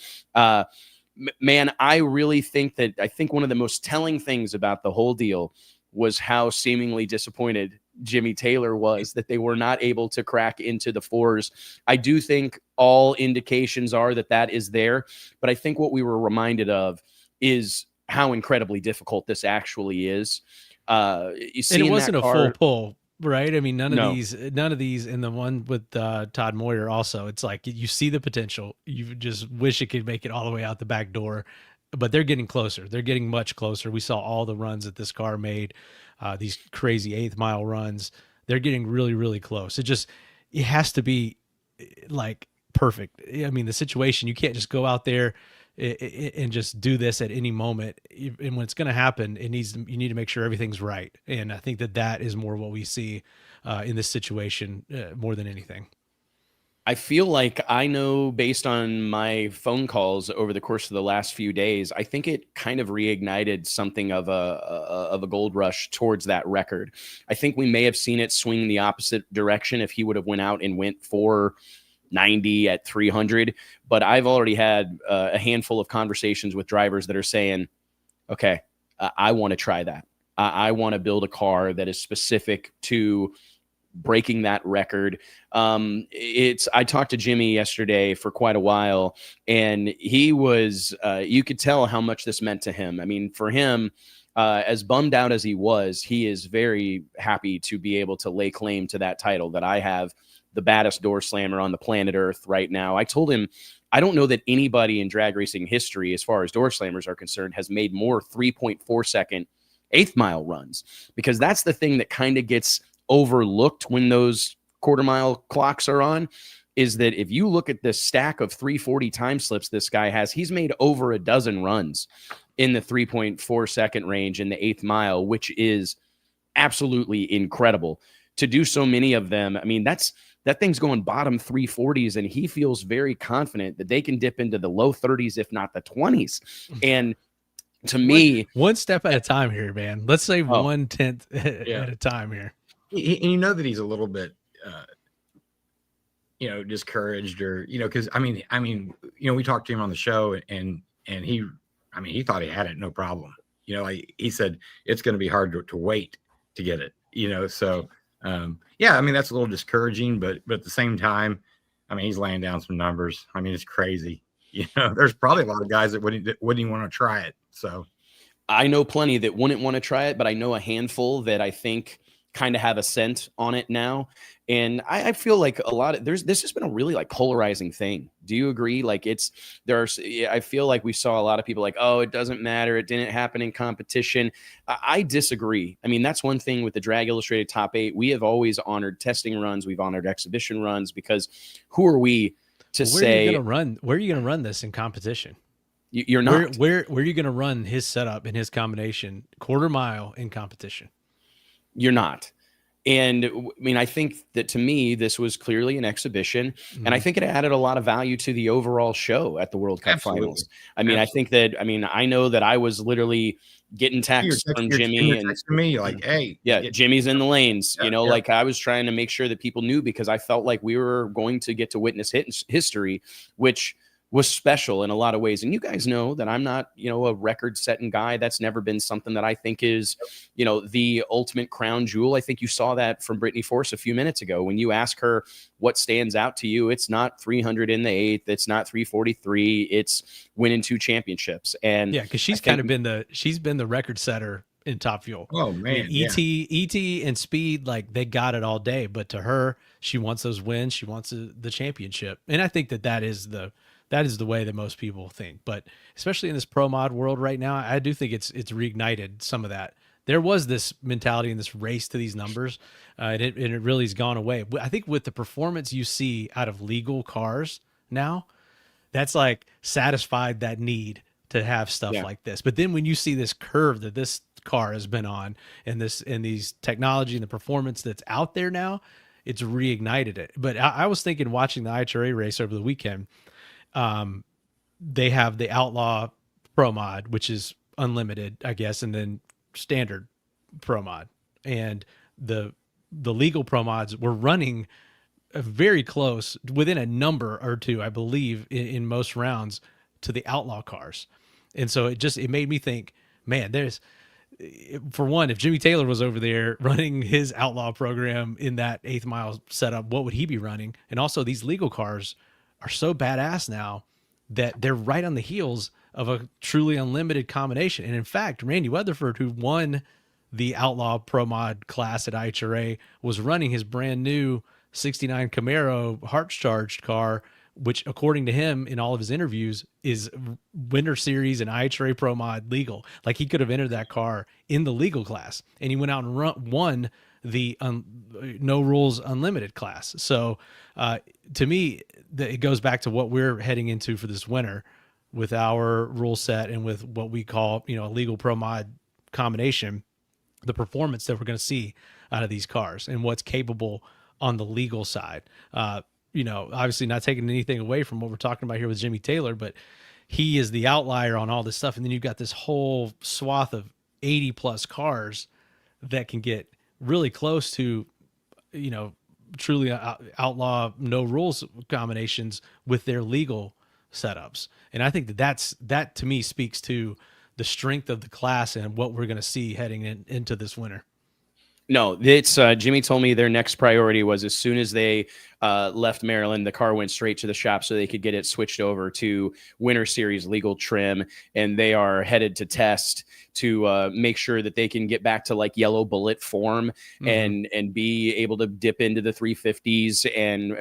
Man, I really think one of the most telling things about the whole deal was how seemingly disappointed Jimmy Taylor was that they were not able to crack into the fours. I do think all indications are that is there, but I think what we were reminded of is how incredibly difficult this actually is. And it wasn't a full pull, right? I mean, none of these, and the one with Todd Moyer also, it's like you see the potential. You just wish it could make it all the way out the back door, but they're getting closer. They're getting much closer. We saw all the runs that this car made, these crazy 8th mile runs. They're getting really, really close. It has to be like perfect. I mean, the situation, you can't just go out there and just do this at any moment. And when it's going to happen, you need to make sure everything's right. And I think that is more what we see in this situation more than anything. I feel like I know, based on my phone calls over the course of the last few days, I think it kind of reignited something of a gold rush towards that record. I think we may have seen it swing the opposite direction if he would have went out and went 490 at 300. But I've already had a handful of conversations with drivers that are saying, okay, I want to try that. I want to build a car that is specific to breaking that record. I talked to Jimmy yesterday for quite a while, and he was, you could tell how much this meant to him. I mean, for him, as bummed out as he was, he is very happy to be able to lay claim to that title, that I have the baddest door slammer on the planet Earth right now. I told him, I don't know that anybody in drag racing history, as far as door slammers are concerned, has made more 3.4 second 8th mile runs, because that's the thing that kind of gets overlooked when those quarter mile clocks are on, is that if you look at the stack of 340 time slips this guy has, he's made over a dozen runs in the 3.4 second range in the 8th mile, which is absolutely incredible. To do so many of them, I mean, that's that thing's going bottom 340s, and he feels very confident that they can dip into the low 30s, if not the 20s. And to me, one step at a time here, man. Let's say 1/10 at a time here. And you know that he's a little bit, discouraged, or because I mean, we talked to him on the show, and he thought he had it no problem. Like he said, it's going to be hard to wait to get it. So that's a little discouraging, but at the same time, he's laying down some numbers. It's crazy. There's probably a lot of guys that wouldn't even want to try it. So I know plenty that wouldn't want to try it, but I know a handful that I think kind of have a scent on it now. And I feel like a lot of this has been a really like polarizing thing. Do you agree? Like I feel like we saw a lot of people like, oh, it doesn't matter, it didn't happen in competition. I disagree. That's one thing with the Drag Illustrated Top 8. We have always honored testing runs. We've honored exhibition runs, because who are we to say where are you going to run this in competition? You're not. Where are you going to run his setup and his combination quarter mile in competition? You're not. And I think that, to me, this was clearly an exhibition, and I think it added a lot of value to the overall show at the World Cup finals. I think that, I know that I was literally getting texts from Jimmy and me like, hey, Jimmy's in the lanes, like I was trying to make sure that people knew, because I felt like we were going to get to witness history, which was special in a lot of ways. And you guys know that I'm not, a record setting guy. That's never been something that I think is, the ultimate crown jewel. I think you saw that from Brittany Force a few minutes ago. When you ask her what stands out to you, it's not 300 in the 8th. It's not 343. It's winning 2 championships. And because she's kind of been the record setter in Top Fuel. Oh man. ET and Speed, like they got it all day, but to her, she wants those wins. She wants the championship. And I think that is the way that most people think, but especially in this pro mod world right now, I do think it's reignited some of that. There was this mentality and this race to these numbers, and it really has gone away. I think with the performance you see out of legal cars now, that's like satisfied that need to have stuff like this. But then when you see this curve that this car has been on, and these technology and the performance that's out there now, it's reignited it. But I was thinking, watching the NHRA race over the weekend, they have the Outlaw Pro Mod, which is unlimited, I guess, and then standard Pro Mod, and the legal Pro Mods were running very close, within a number or two, I believe, in most rounds, to the Outlaw cars. And so it made me think, man, for one, if Jimmy Taylor was over there running his Outlaw program in that 8th mile setup, what would he be running? And also, these legal cars are so badass now that they're right on the heels of a truly unlimited combination. And in fact, Randy Weatherford, who won the Outlaw Pro Mod class at IHRA, was running his brand new 69 Camaro Hearts Charged car, which, according to him in all of his interviews, is Winter Series and IHRA Pro Mod legal. Like, he could have entered that car in the legal class, and he went out and won the no rules unlimited class. So to me, it goes back to what we're heading into for this winter with our rule set and with what we call, a legal pro mod combination, the performance that we're going to see out of these cars and what's capable on the legal side. Obviously not taking anything away from what we're talking about here with Jimmy Taylor, but he is the outlier on all this stuff. And then you've got this whole swath of 80 plus cars that can get really close to, truly outlaw no rules combinations with their legal setups. And I think that to me speaks to the strength of the class and what we're going to see heading into this winter. No, it's Jimmy told me their next priority was, as soon as they left Maryland, the car went straight to the shop so they could get it switched over to Winter Series legal trim, and they are headed to test to make sure that they can get back to like yellow bullet form and be able to dip into the 350s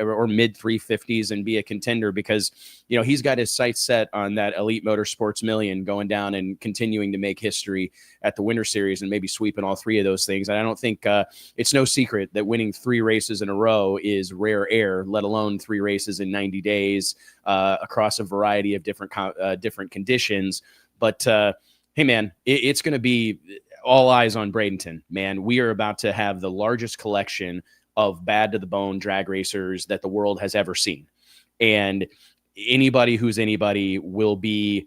or mid 350s and be a contender, because he's got his sights set on that Elite Motorsports Million, going down and continuing to make history at the Winter Series and maybe sweeping all 3 of those things. And I don't think it's no secret that winning 3 races in a row is rare air, let alone 3 races in 90 days across a variety of different conditions. But hey, man, it's going to be all eyes on Bradenton, man. We are about to have the largest collection of bad to the bone drag racers that the world has ever seen. And anybody who's anybody will be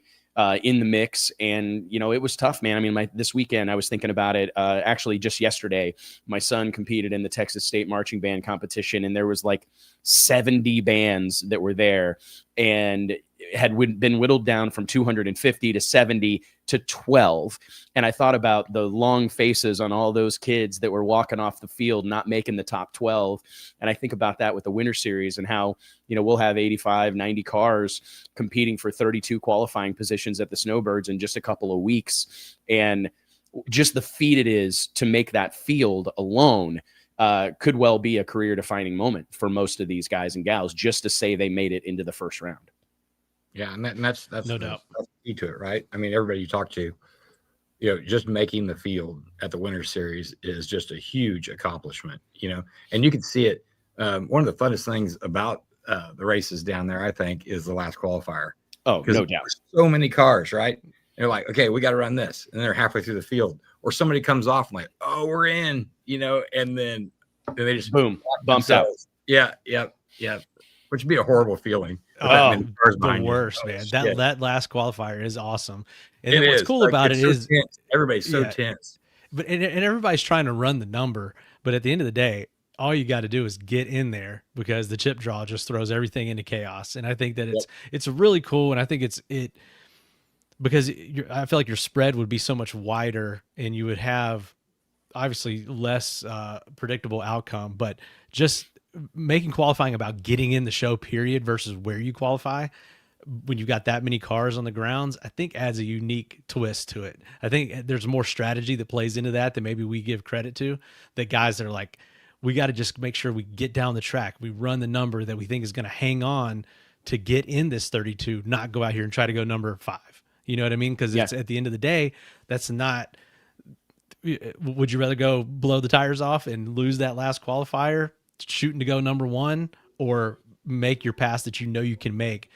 in the mix. And, you know, it was tough, man. I mean, this weekend I was thinking about it. Actually, just yesterday, my son competed in the Texas State Marching Band competition, and there was like 70 bands that were there, and had been whittled down from 250 to 70 to 12. And I thought about the long faces on all those kids that were walking off the field, not making the top 12. And I think about that with the Winter Series and how, you know, we'll have 85, 90 cars competing for 32 qualifying positions at the Snowbirds in just a couple of weeks. And just the feat it is to make that field alone could well be a career defining moment for most of these guys and gals, just to say they made it into the first round. Yeah, and that's no doubt. That's key to it, right? I mean, everybody you talk to, you know, just making the field at the Winter Series is just a huge accomplishment, you know, and you can see it. One of the funnest things about the races down there, I think, is the last qualifier. Oh, no doubt. So many cars, right? They're like, okay, we got to run this, and they're halfway through the field, or somebody comes off and like, oh, we're in, you know, and then they just boom, bumps out. Yeah, which would be a horrible feeling. Oh, the worst, man. That last qualifier is awesome. And then what's cool about it is tense. Everybody's so tense. But and everybody's trying to run the number, but at the end of the day, all you got to do is get in there, because the chip draw just throws everything into chaos. And I think that it's really cool, and I think because I feel like your spread would be so much wider, and you would have obviously less predictable outcome, but just making qualifying about getting in the show period versus where you qualify when you've got that many cars on the grounds, I think adds a unique twist to it. I think there's more strategy that plays into that than maybe we give credit to. That guys that are like, we got to just make sure we get down the track, we run the number that we think is going to hang on to get in this 32, not go out here and try to go number 5. You know what I mean? Because it's at the end of the day, that's not. Would you rather go blow the tires off and lose that last qualifier, shooting to go number 1, or make your pass that you know you can make,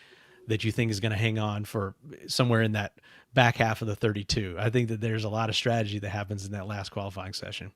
that you think is going to hang on for somewhere in that back half of the 32? I think that there's a lot of strategy that happens in that last qualifying session.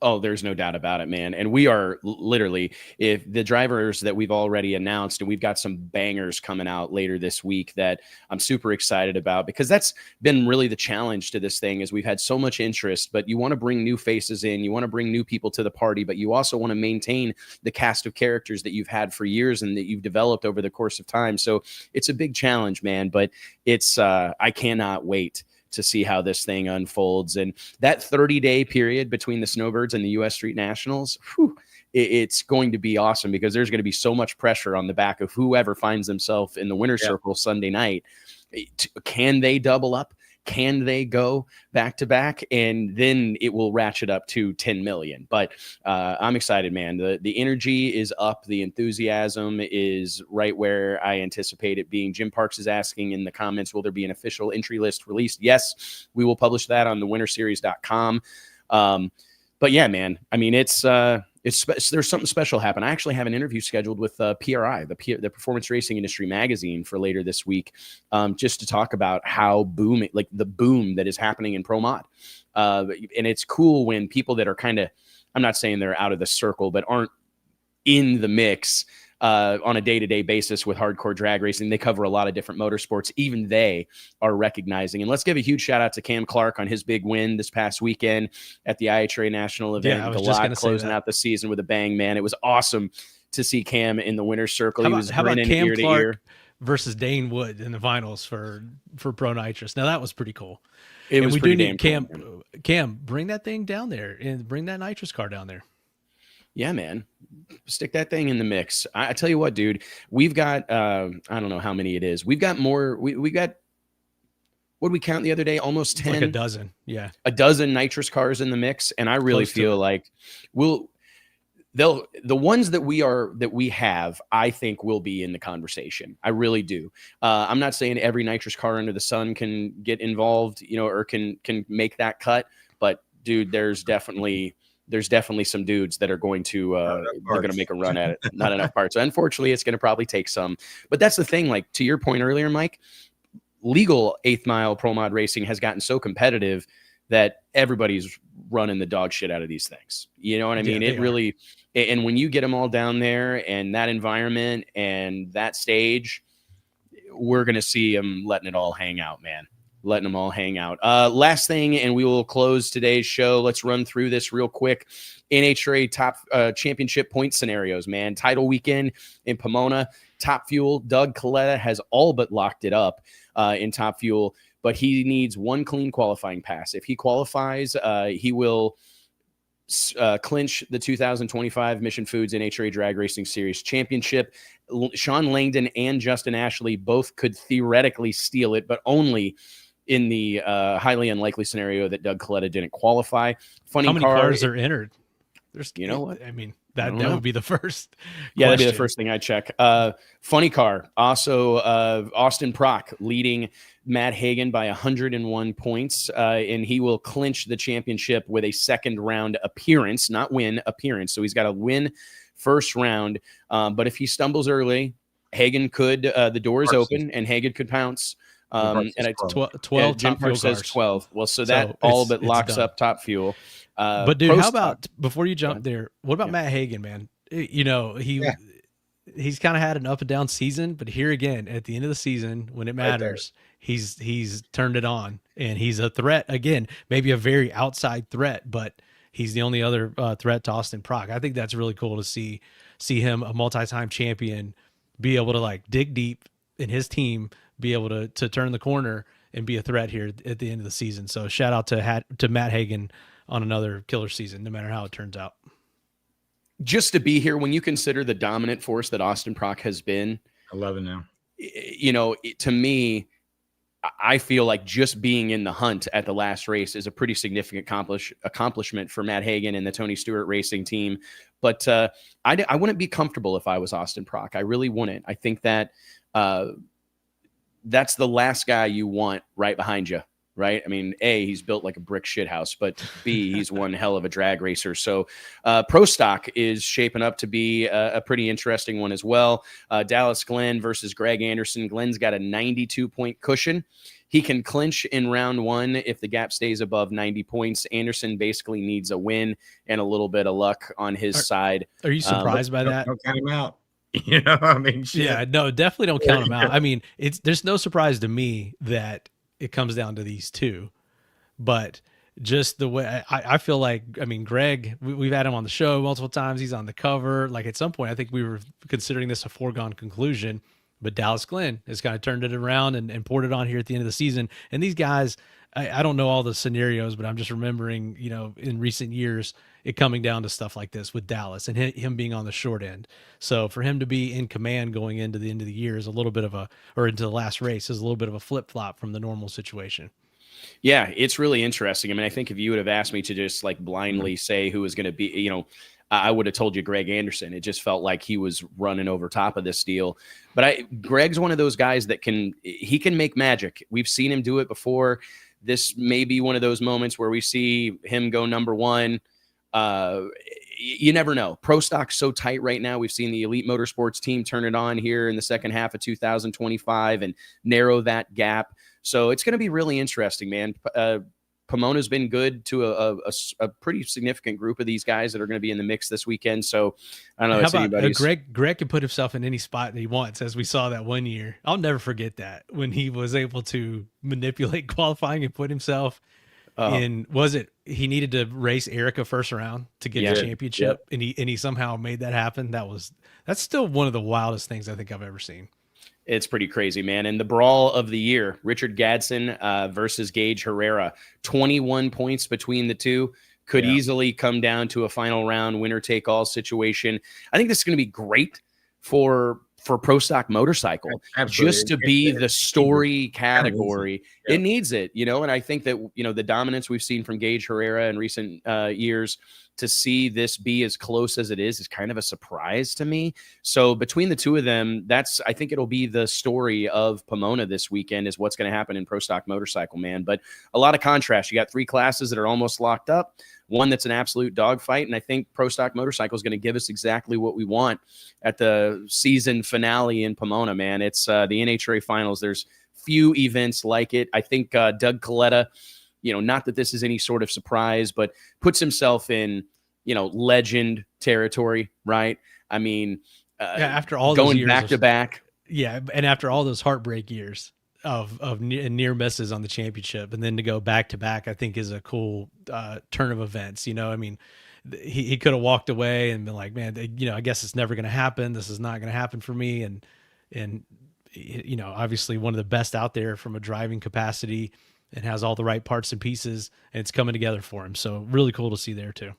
Oh, there's no doubt about it, man. And we are literally, if the drivers that we've already announced, and we've got some bangers coming out later this week that I'm super excited about, because that's been really the challenge to this thing, is we've had so much interest, but you want to bring new faces in, you want to bring new people to the party, but you also want to maintain the cast of characters that you've had for years and that you've developed over the course of time. So it's a big challenge, man, but it's, I cannot wait to see how this thing unfolds. And that 30-day period between the Snowbirds and the U.S. Street Nationals, it's going to be awesome, because there's going to be so much pressure on the back of whoever finds themselves in the winner's circle Sunday night. Can they double up? Can they go back to back? And then it will ratchet up to 10 million. But I'm excited, man. The energy is up. The enthusiasm is right where I anticipate it being. Jim Parks is asking in the comments, will there be an official entry list released? Yes, we will publish that on the winnerseries.com. But yeah, man, I mean, there's something special happen. I actually have an interview scheduled with PRI, the Performance Racing Industry magazine, for later this week, just to talk about how the boom that is happening in Pro Mod. And it's cool when people that are kind of, I'm not saying they're out of the circle, but aren't in the mix on a day-to-day basis with hardcore drag racing. They cover a lot of different motorsports. Even they are recognizing. And let's give a huge shout out to Cam Clark on his big win this past weekend at the IHRA National event. Galad closing out the season with a bang, man. It was awesome to see Cam in the winner's circle. He was grinning ear to ear. Versus Dane Wood in the finals for Pro Nitrous. Now that was pretty cool. It was pretty damn cool. Cam, bring that thing down there and bring that nitrous car down there. Yeah, man. Stick that thing in the mix. I tell you what, dude, we've got, I don't know how many it is. We've got more. We got, what did we count the other day? Almost 10. Like a dozen. Yeah. A dozen nitrous cars in the mix. And I really feel like the ones that we have, I think will be in the conversation. I really do. I'm not saying every nitrous car under the sun can get involved, or can make that cut, but dude, there's definitely some dudes that are going to they're going to make a run at it. Not enough parts. So unfortunately, it's going to probably take some. But that's the thing. Like, to your point earlier, Mike, legal 8th mile pro mod racing has gotten so competitive that everybody's running the dog shit out of these things. You know what I mean? And when you get them all down there and that environment and that stage, we're going to see them letting it all hang out, man. Letting them all hang out. Last thing, and we will close today's show. Let's run through this real quick. NHRA top championship point scenarios, man. Title weekend in Pomona. Top Fuel. Doug Coletta has all but locked it up in Top Fuel, but he needs one clean qualifying pass. If he qualifies, he will clinch the 2025 Mission Foods NHRA Drag Racing Series Championship. Sean Langdon and Justin Ashley both could theoretically steal it, but only in the highly unlikely scenario that Doug Coletta didn't qualify. How many cars are entered? There's, you know what? I mean, that would be the first. Yeah, that'd be the first thing I check. Funny car. Also, Austin Prock leading Matt Hagan by 101 points, and he will clinch the championship with a second round appearance, not win, appearance. So he's got to win first round. But if he stumbles early, Hagan could, the door is open, and Hagan could pounce. And it's 12. Jim Park says 12. Well, so that all but locks up Top Fuel. But dude, how about before you jump there? What about Matt Hagan, man? You know, he's kind of had an up and down season, but here again at the end of the season when it matters, he's turned it on, and he's a threat again. Maybe a very outside threat, but he's the only other threat to Austin Prock. I think that's really cool to see him, a multi-time champion, be able to like dig deep in his team, be able to turn the corner and be a threat here at the end of the season. So shout out to Matt Hagan on another killer season, no matter how it turns out. Just to be here, when you consider the dominant force that Austin Prock has been, 11 now. You know, to me, I feel like just being in the hunt at the last race is a pretty significant accomplishment for Matt Hagan and the Tony Stewart Racing team. But I wouldn't be comfortable if I was Austin Prock. I really wouldn't. I think that that's the last guy you want right behind you. Right. I mean, A, he's built like a brick shithouse, but B, he's one hell of a drag racer. So Pro Stock is shaping up to be a pretty interesting one as well. Dallas Glenn versus Greg Anderson. Glenn's got a 92-point cushion. He can clinch in round one if the gap stays above 90 points. Anderson basically needs a win and a little bit of luck on his side. Are you surprised by that? Don't count him out. You know, I mean, shit. Yeah, no, definitely don't count him out. I mean, there's no surprise to me that it comes down to these two, but just the way I feel like, I mean, Greg, we've had him on the show multiple times. He's on the cover. Like at some point, I think we were considering this a foregone conclusion, but Dallas Glenn has kind of turned it around and poured it on here at the end of the season. And these guys, I don't know all the scenarios, but I'm just remembering, you know, in recent years, it coming down to stuff like this with Dallas and him being on the short end. So for him to be in command going into the end of the year is a little bit of or into the last race is a little bit of a flip flop from the normal situation. Yeah, it's really interesting. I mean, I think if you would have asked me to just like blindly say who was going to be, you know, I would have told you Greg Anderson. It just felt like he was running over top of this deal. But Greg's one of those guys that can make magic. We've seen him do it before. This may be one of those moments where we see him go number one. You never know. Pro Stock's so tight right now. We've seen the Elite Motorsports team turn it on here in the second half of 2025 and narrow that gap. So it's going to be really interesting, man. Pomona's been good to a pretty significant group of these guys that are going to be in the mix this weekend. So I don't know. How about Greg can put himself in any spot that he wants, as we saw that one year. I'll never forget that when he was able to manipulate qualifying and put himself in. Was it he needed to race Erica first round to get the championship, and he somehow made that happen? That's still one of the wildest things I think I've ever seen. It's pretty crazy, man. And the brawl of the year, Richard Gadsden versus Gage Herrera, 21 points between the two. Could easily come down to a final round winner-take-all situation. I think this is going to be great for Pro Stock Motorcycle. Absolutely. Just to be the story category. It needs it, you know, and I think that, you know, the dominance we've seen from Gage Herrera in recent years, to see this be as close as it is kind of a surprise to me. So between the two of them, I think it'll be the story of Pomona this weekend, is what's going to happen in Pro Stock Motorcycle, man. But a lot of contrast. You got three classes that are almost locked up, one that's an absolute dogfight, and I think Pro Stock Motorcycle is going to give us exactly what we want at the season finale in Pomona, man. It's the NHRA Finals. There's few events like it. I think Doug Coletta, you know, not that this is any sort of surprise, but puts himself in, legend territory, right? I mean, after all going those years back to back. Yeah. And after all those heartbreak years of near misses on the championship, and then to go back to back, I think is a cool turn of events. I mean, he could have walked away and been like, man, I guess it's never going to happen. This is not going to happen for me. And obviously one of the best out there from a driving capacity and has all the right parts and pieces, and it's coming together for him. So really cool to see there too.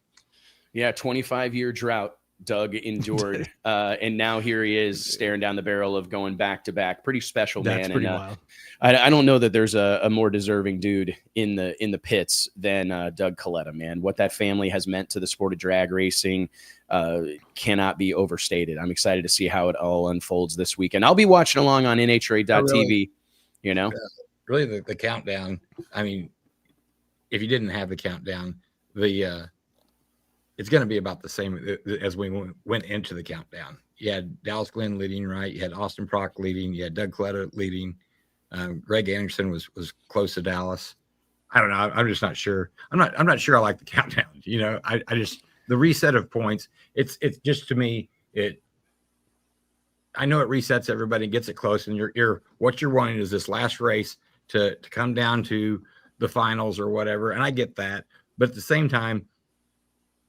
Yeah. 25-year drought Doug endured. And now here he is staring down the barrel of going back to back. Pretty special, man. That's pretty wild. I don't know that there's a more deserving dude in the pits than Doug Coletta, man. What that family has meant to the sport of drag racing cannot be overstated. I'm excited to see how it all unfolds this weekend. I'll be watching along on NHRA.tv, Really the countdown. I mean, if you didn't have the countdown, it's going to be about the same as we went into the countdown. You had Dallas Glenn leading, right? You had Austin Prock leading. You had Doug Coletta leading. Greg Anderson was close to Dallas. I don't know. I'm just not sure. I'm not sure I like the countdown. I just, the reset of points. It's just, to me, I know it resets everybody, gets it close, and what you're wanting is this last race to come down to the finals or whatever. And I get that, but at the same time,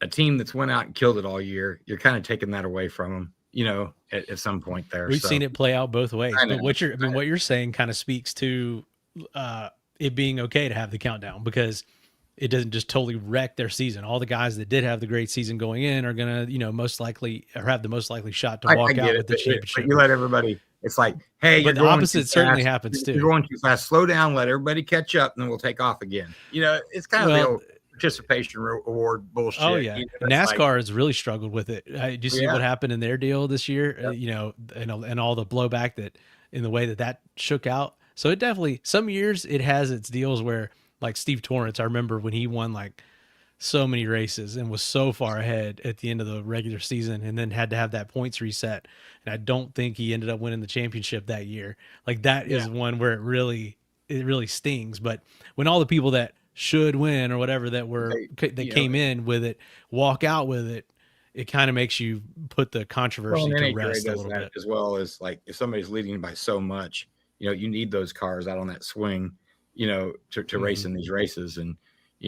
a team that's went out and killed it all year, you're kind of taking that away from them, at some point there. We've seen it play out both ways. But what you're saying kind of speaks to it being okay to have the countdown, because it doesn't just totally wreck their season. All the guys that did have the great season going in are going to, most likely, or have the most likely shot to walk out with the championship. But you let everybody, it's like, hey, but the opposite certainly happens too. You're going too fast. Slow down, let everybody catch up, and then we'll take off again. It's kind of the old participation award bullshit. Oh yeah, NASCAR has really struggled with it. Did you see what happened in their deal this year? Yep. And all the blowback that in the way that shook out. So it definitely, some years it has its deals where, like Steve Torrance, I remember when he won like so many races and was so far ahead at the end of the regular season, and then had to have that points reset. And I don't think he ended up winning the championship that year. Like that is one where it really stings. But when all the people that should win or whatever that came in with it walk out with it, it kind of makes you put the controversy to rest a little bit. As well as, like, if somebody's leading by so much, you need those cars out on that swing, to race in these races. And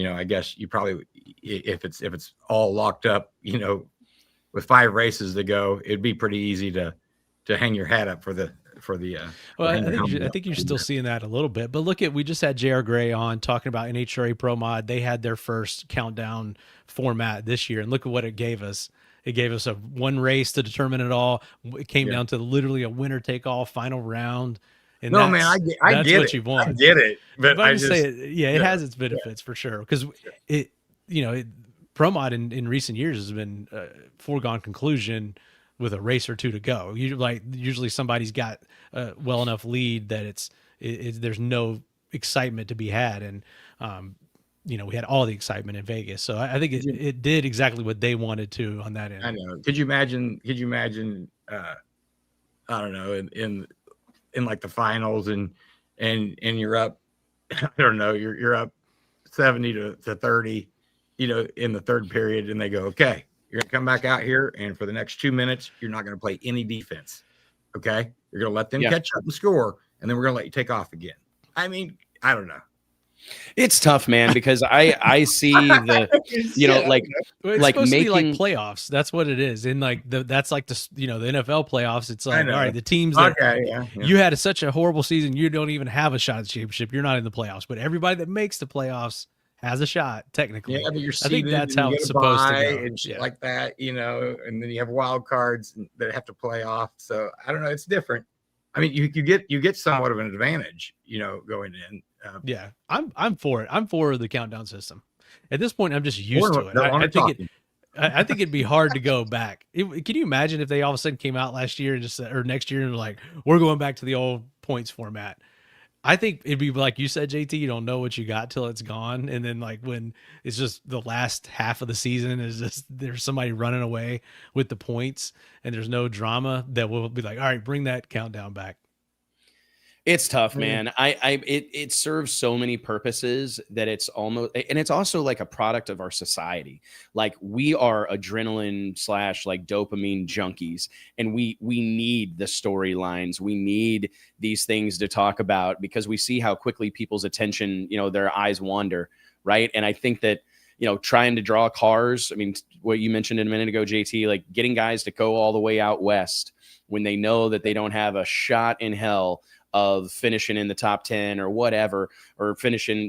I guess you probably, if it's all locked up, with 5 races to go, it'd be pretty easy to hang your hat up for the well, I think you're still seeing that a little bit. But we just had JR Gray on talking about NHRA Pro Mod. They had their first countdown format this year, and look at what it gave us. It gave us one race to determine it all. It came down to literally a winner take all final round. And no, man, I get what you want. I get it, but I just say it has its benefits for sure, because Pro Mod in recent years has been a foregone conclusion with a race or two to go. Usually somebody's got a well enough lead that there's no excitement to be had, and we had all the excitement in Vegas. So I think it did exactly what they wanted to on that end. I know. Could you imagine? I don't know, in like the finals, and you're up. I don't know. You're up 70 to 30, in the third period, and they go, okay, you're going to come back out here, and for the next 2 minutes, you're not going to play any defense. Okay? You're going to let them catch up and score, and then we're going to let you take off again. I mean, I don't know. It's tough, man, because I see the, like making like playoffs. That's what it is. And that's like the NFL playoffs. It's like, all right, the teams that you had such a horrible season, you don't even have a shot at the championship. You're not in the playoffs, but everybody that makes the playoffs has a shot technically. Yeah, but I think that's how it's supposed to go. And shit like that, and then you have wild cards that have to play off. So I don't know. It's different. I mean, you get somewhat of an advantage, going in. I'm for it. I'm for the countdown system. At this point, I'm just used to it. I think it'd be hard to go back. Can you imagine if they all of a sudden came out last year or next year and were like, we're going back to the old points format? I think it'd be like you said, JT, you don't know what you got till it's gone. And then when it's just the last half of the season is just there's somebody running away with the points and there's no drama, that will be like, all right, bring that countdown back. It's tough, man. It serves so many purposes that it's almost, and it's also like a product of our society. Like we are adrenaline / like dopamine junkies, and we need the storylines. We need these things to talk about because we see how quickly people's attention, their eyes wander, right? And I think that, trying to draw cars. I mean, what you mentioned a minute ago, JT, like getting guys to go all the way out west when they know that they don't have a shot in hell of finishing in the top 10 or whatever, or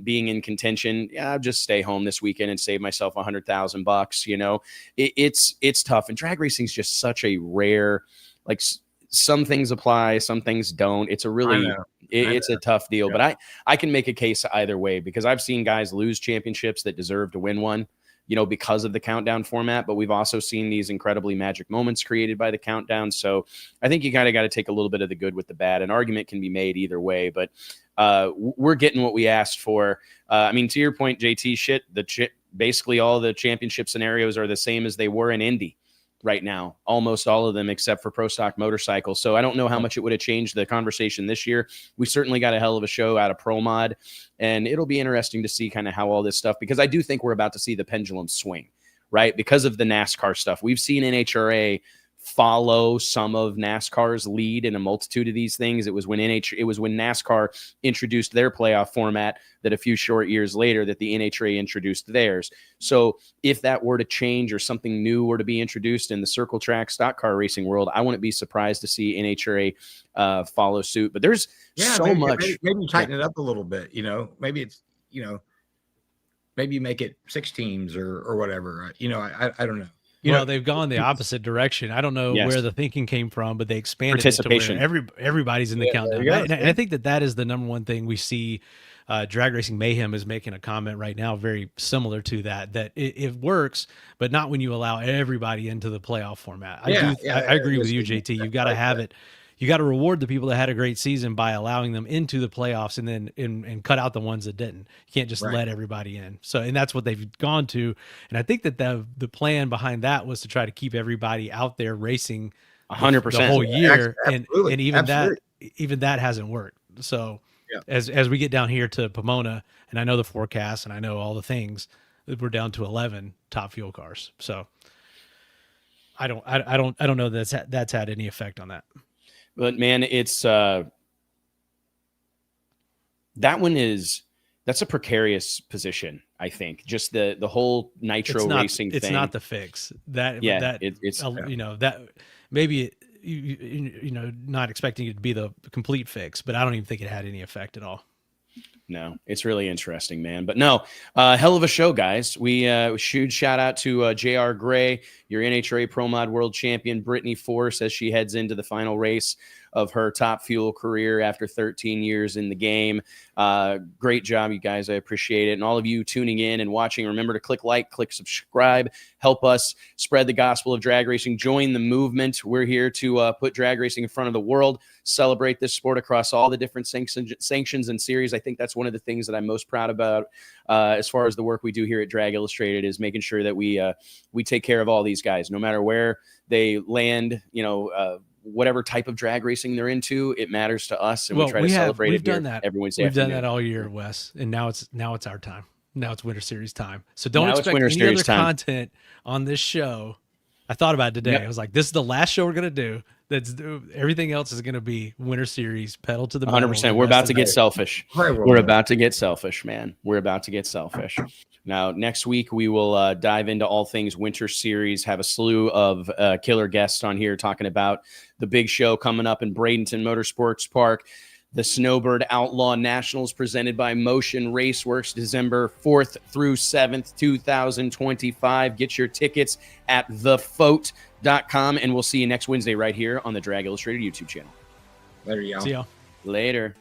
being in contention. Yeah, I'll just stay home this weekend and save myself $100,000. It's tough. And drag racing is just such a rare, like some things apply, some things don't. It's a really, it's a tough deal, but I can make a case either way because I've seen guys lose championships that deserve to win one, because of the countdown format, but we've also seen these incredibly magic moments created by the countdown. So I think you kind of got to take a little bit of the good with the bad. An argument can be made either way, but we're getting what we asked for. I mean, to your point, JT, basically all the championship scenarios are the same as they were in Indy right now, almost all of them except for Pro Stock Motorcycles. So I don't know how much it would have changed the conversation this year. We certainly got a hell of a show out of Pro Mod, and it'll be interesting to see kind of how all this stuff, because I do think we're about to see the pendulum swing, right? Because of the NASCAR stuff. We've seen NHRA follow some of NASCAR's lead in a multitude of these things. It was when NASCAR introduced their playoff format that a few short years later that the NHRA introduced theirs. So if that were to change or something new were to be introduced in the circle track stock car racing world, I wouldn't be surprised to see NHRA follow suit. But there's so much. Maybe tighten it up a little bit. Maybe it's maybe make it 6 teams or whatever. I don't know. They've gone the opposite direction. I don't know where the thinking came from, but they expanded it to where everybody's in the countdown. And I think that is the number one thing we see. Drag Racing Mayhem is making a comment right now very similar to that it works, but not when you allow everybody into the playoff format. I agree with you, JT. You've got to have it. You got to reward the people that had a great season by allowing them into the playoffs, and then and cut out the ones that didn't. You can't just let everybody in. So, and that's what they've gone to. And I think that the plan behind that was to try to keep everybody out there racing 100% the whole year. Absolutely. And even that hasn't worked. So as we get down here to Pomona, and I know the forecast and I know all the things, we're down to 11 top fuel cars. So I don't know that's had any effect on that. But man, it's that's a precarious position. I think just the whole nitro racing thing. It's not the fix that maybe not expecting it to be the complete fix, but I don't even think it had any effect at all. No, it's really interesting, man. But no, hell of a show, guys. We huge shout out to JR Gray, your NHRA Pro Mod World Champion, Brittany Force, as she heads into the final race of her top fuel career after 13 years in the game. Great job, you guys. I appreciate it. And all of you tuning in and watching, remember to click like, click subscribe, help us spread the gospel of drag racing. Join the movement. We're here to put drag racing in front of the world, celebrate this sport across all the different sanctions and series. I think that's one of the things that I'm most proud about as far as the work we do here at Drag Illustrated, is making sure that we take care of all these guys, no matter where they land, whatever type of drag racing they're into. It matters to us, and we try to celebrate it every Wednesday. We've done that all year, Wes, and now it's our time. Now it's Winter Series time. So don't expect any other content on this show. I thought about it today. I was like, this is the last show we're gonna do. Everything else is going to be Winter Series, pedal to the metal. 100%. We're about to get selfish. We're about to get selfish, man. We're about to get selfish. Now, next week, we will dive into all things Winter Series, have a slew of killer guests on here talking about the big show coming up in Bradenton Motorsports Park, the Snowbird Outlaw Nationals presented by Motion Raceworks, December 4th through 7th, 2025. Get your tickets at thefote.com, and we'll see you next Wednesday right here on the Drag Illustrated YouTube channel. Later, y'all. See y'all. Later.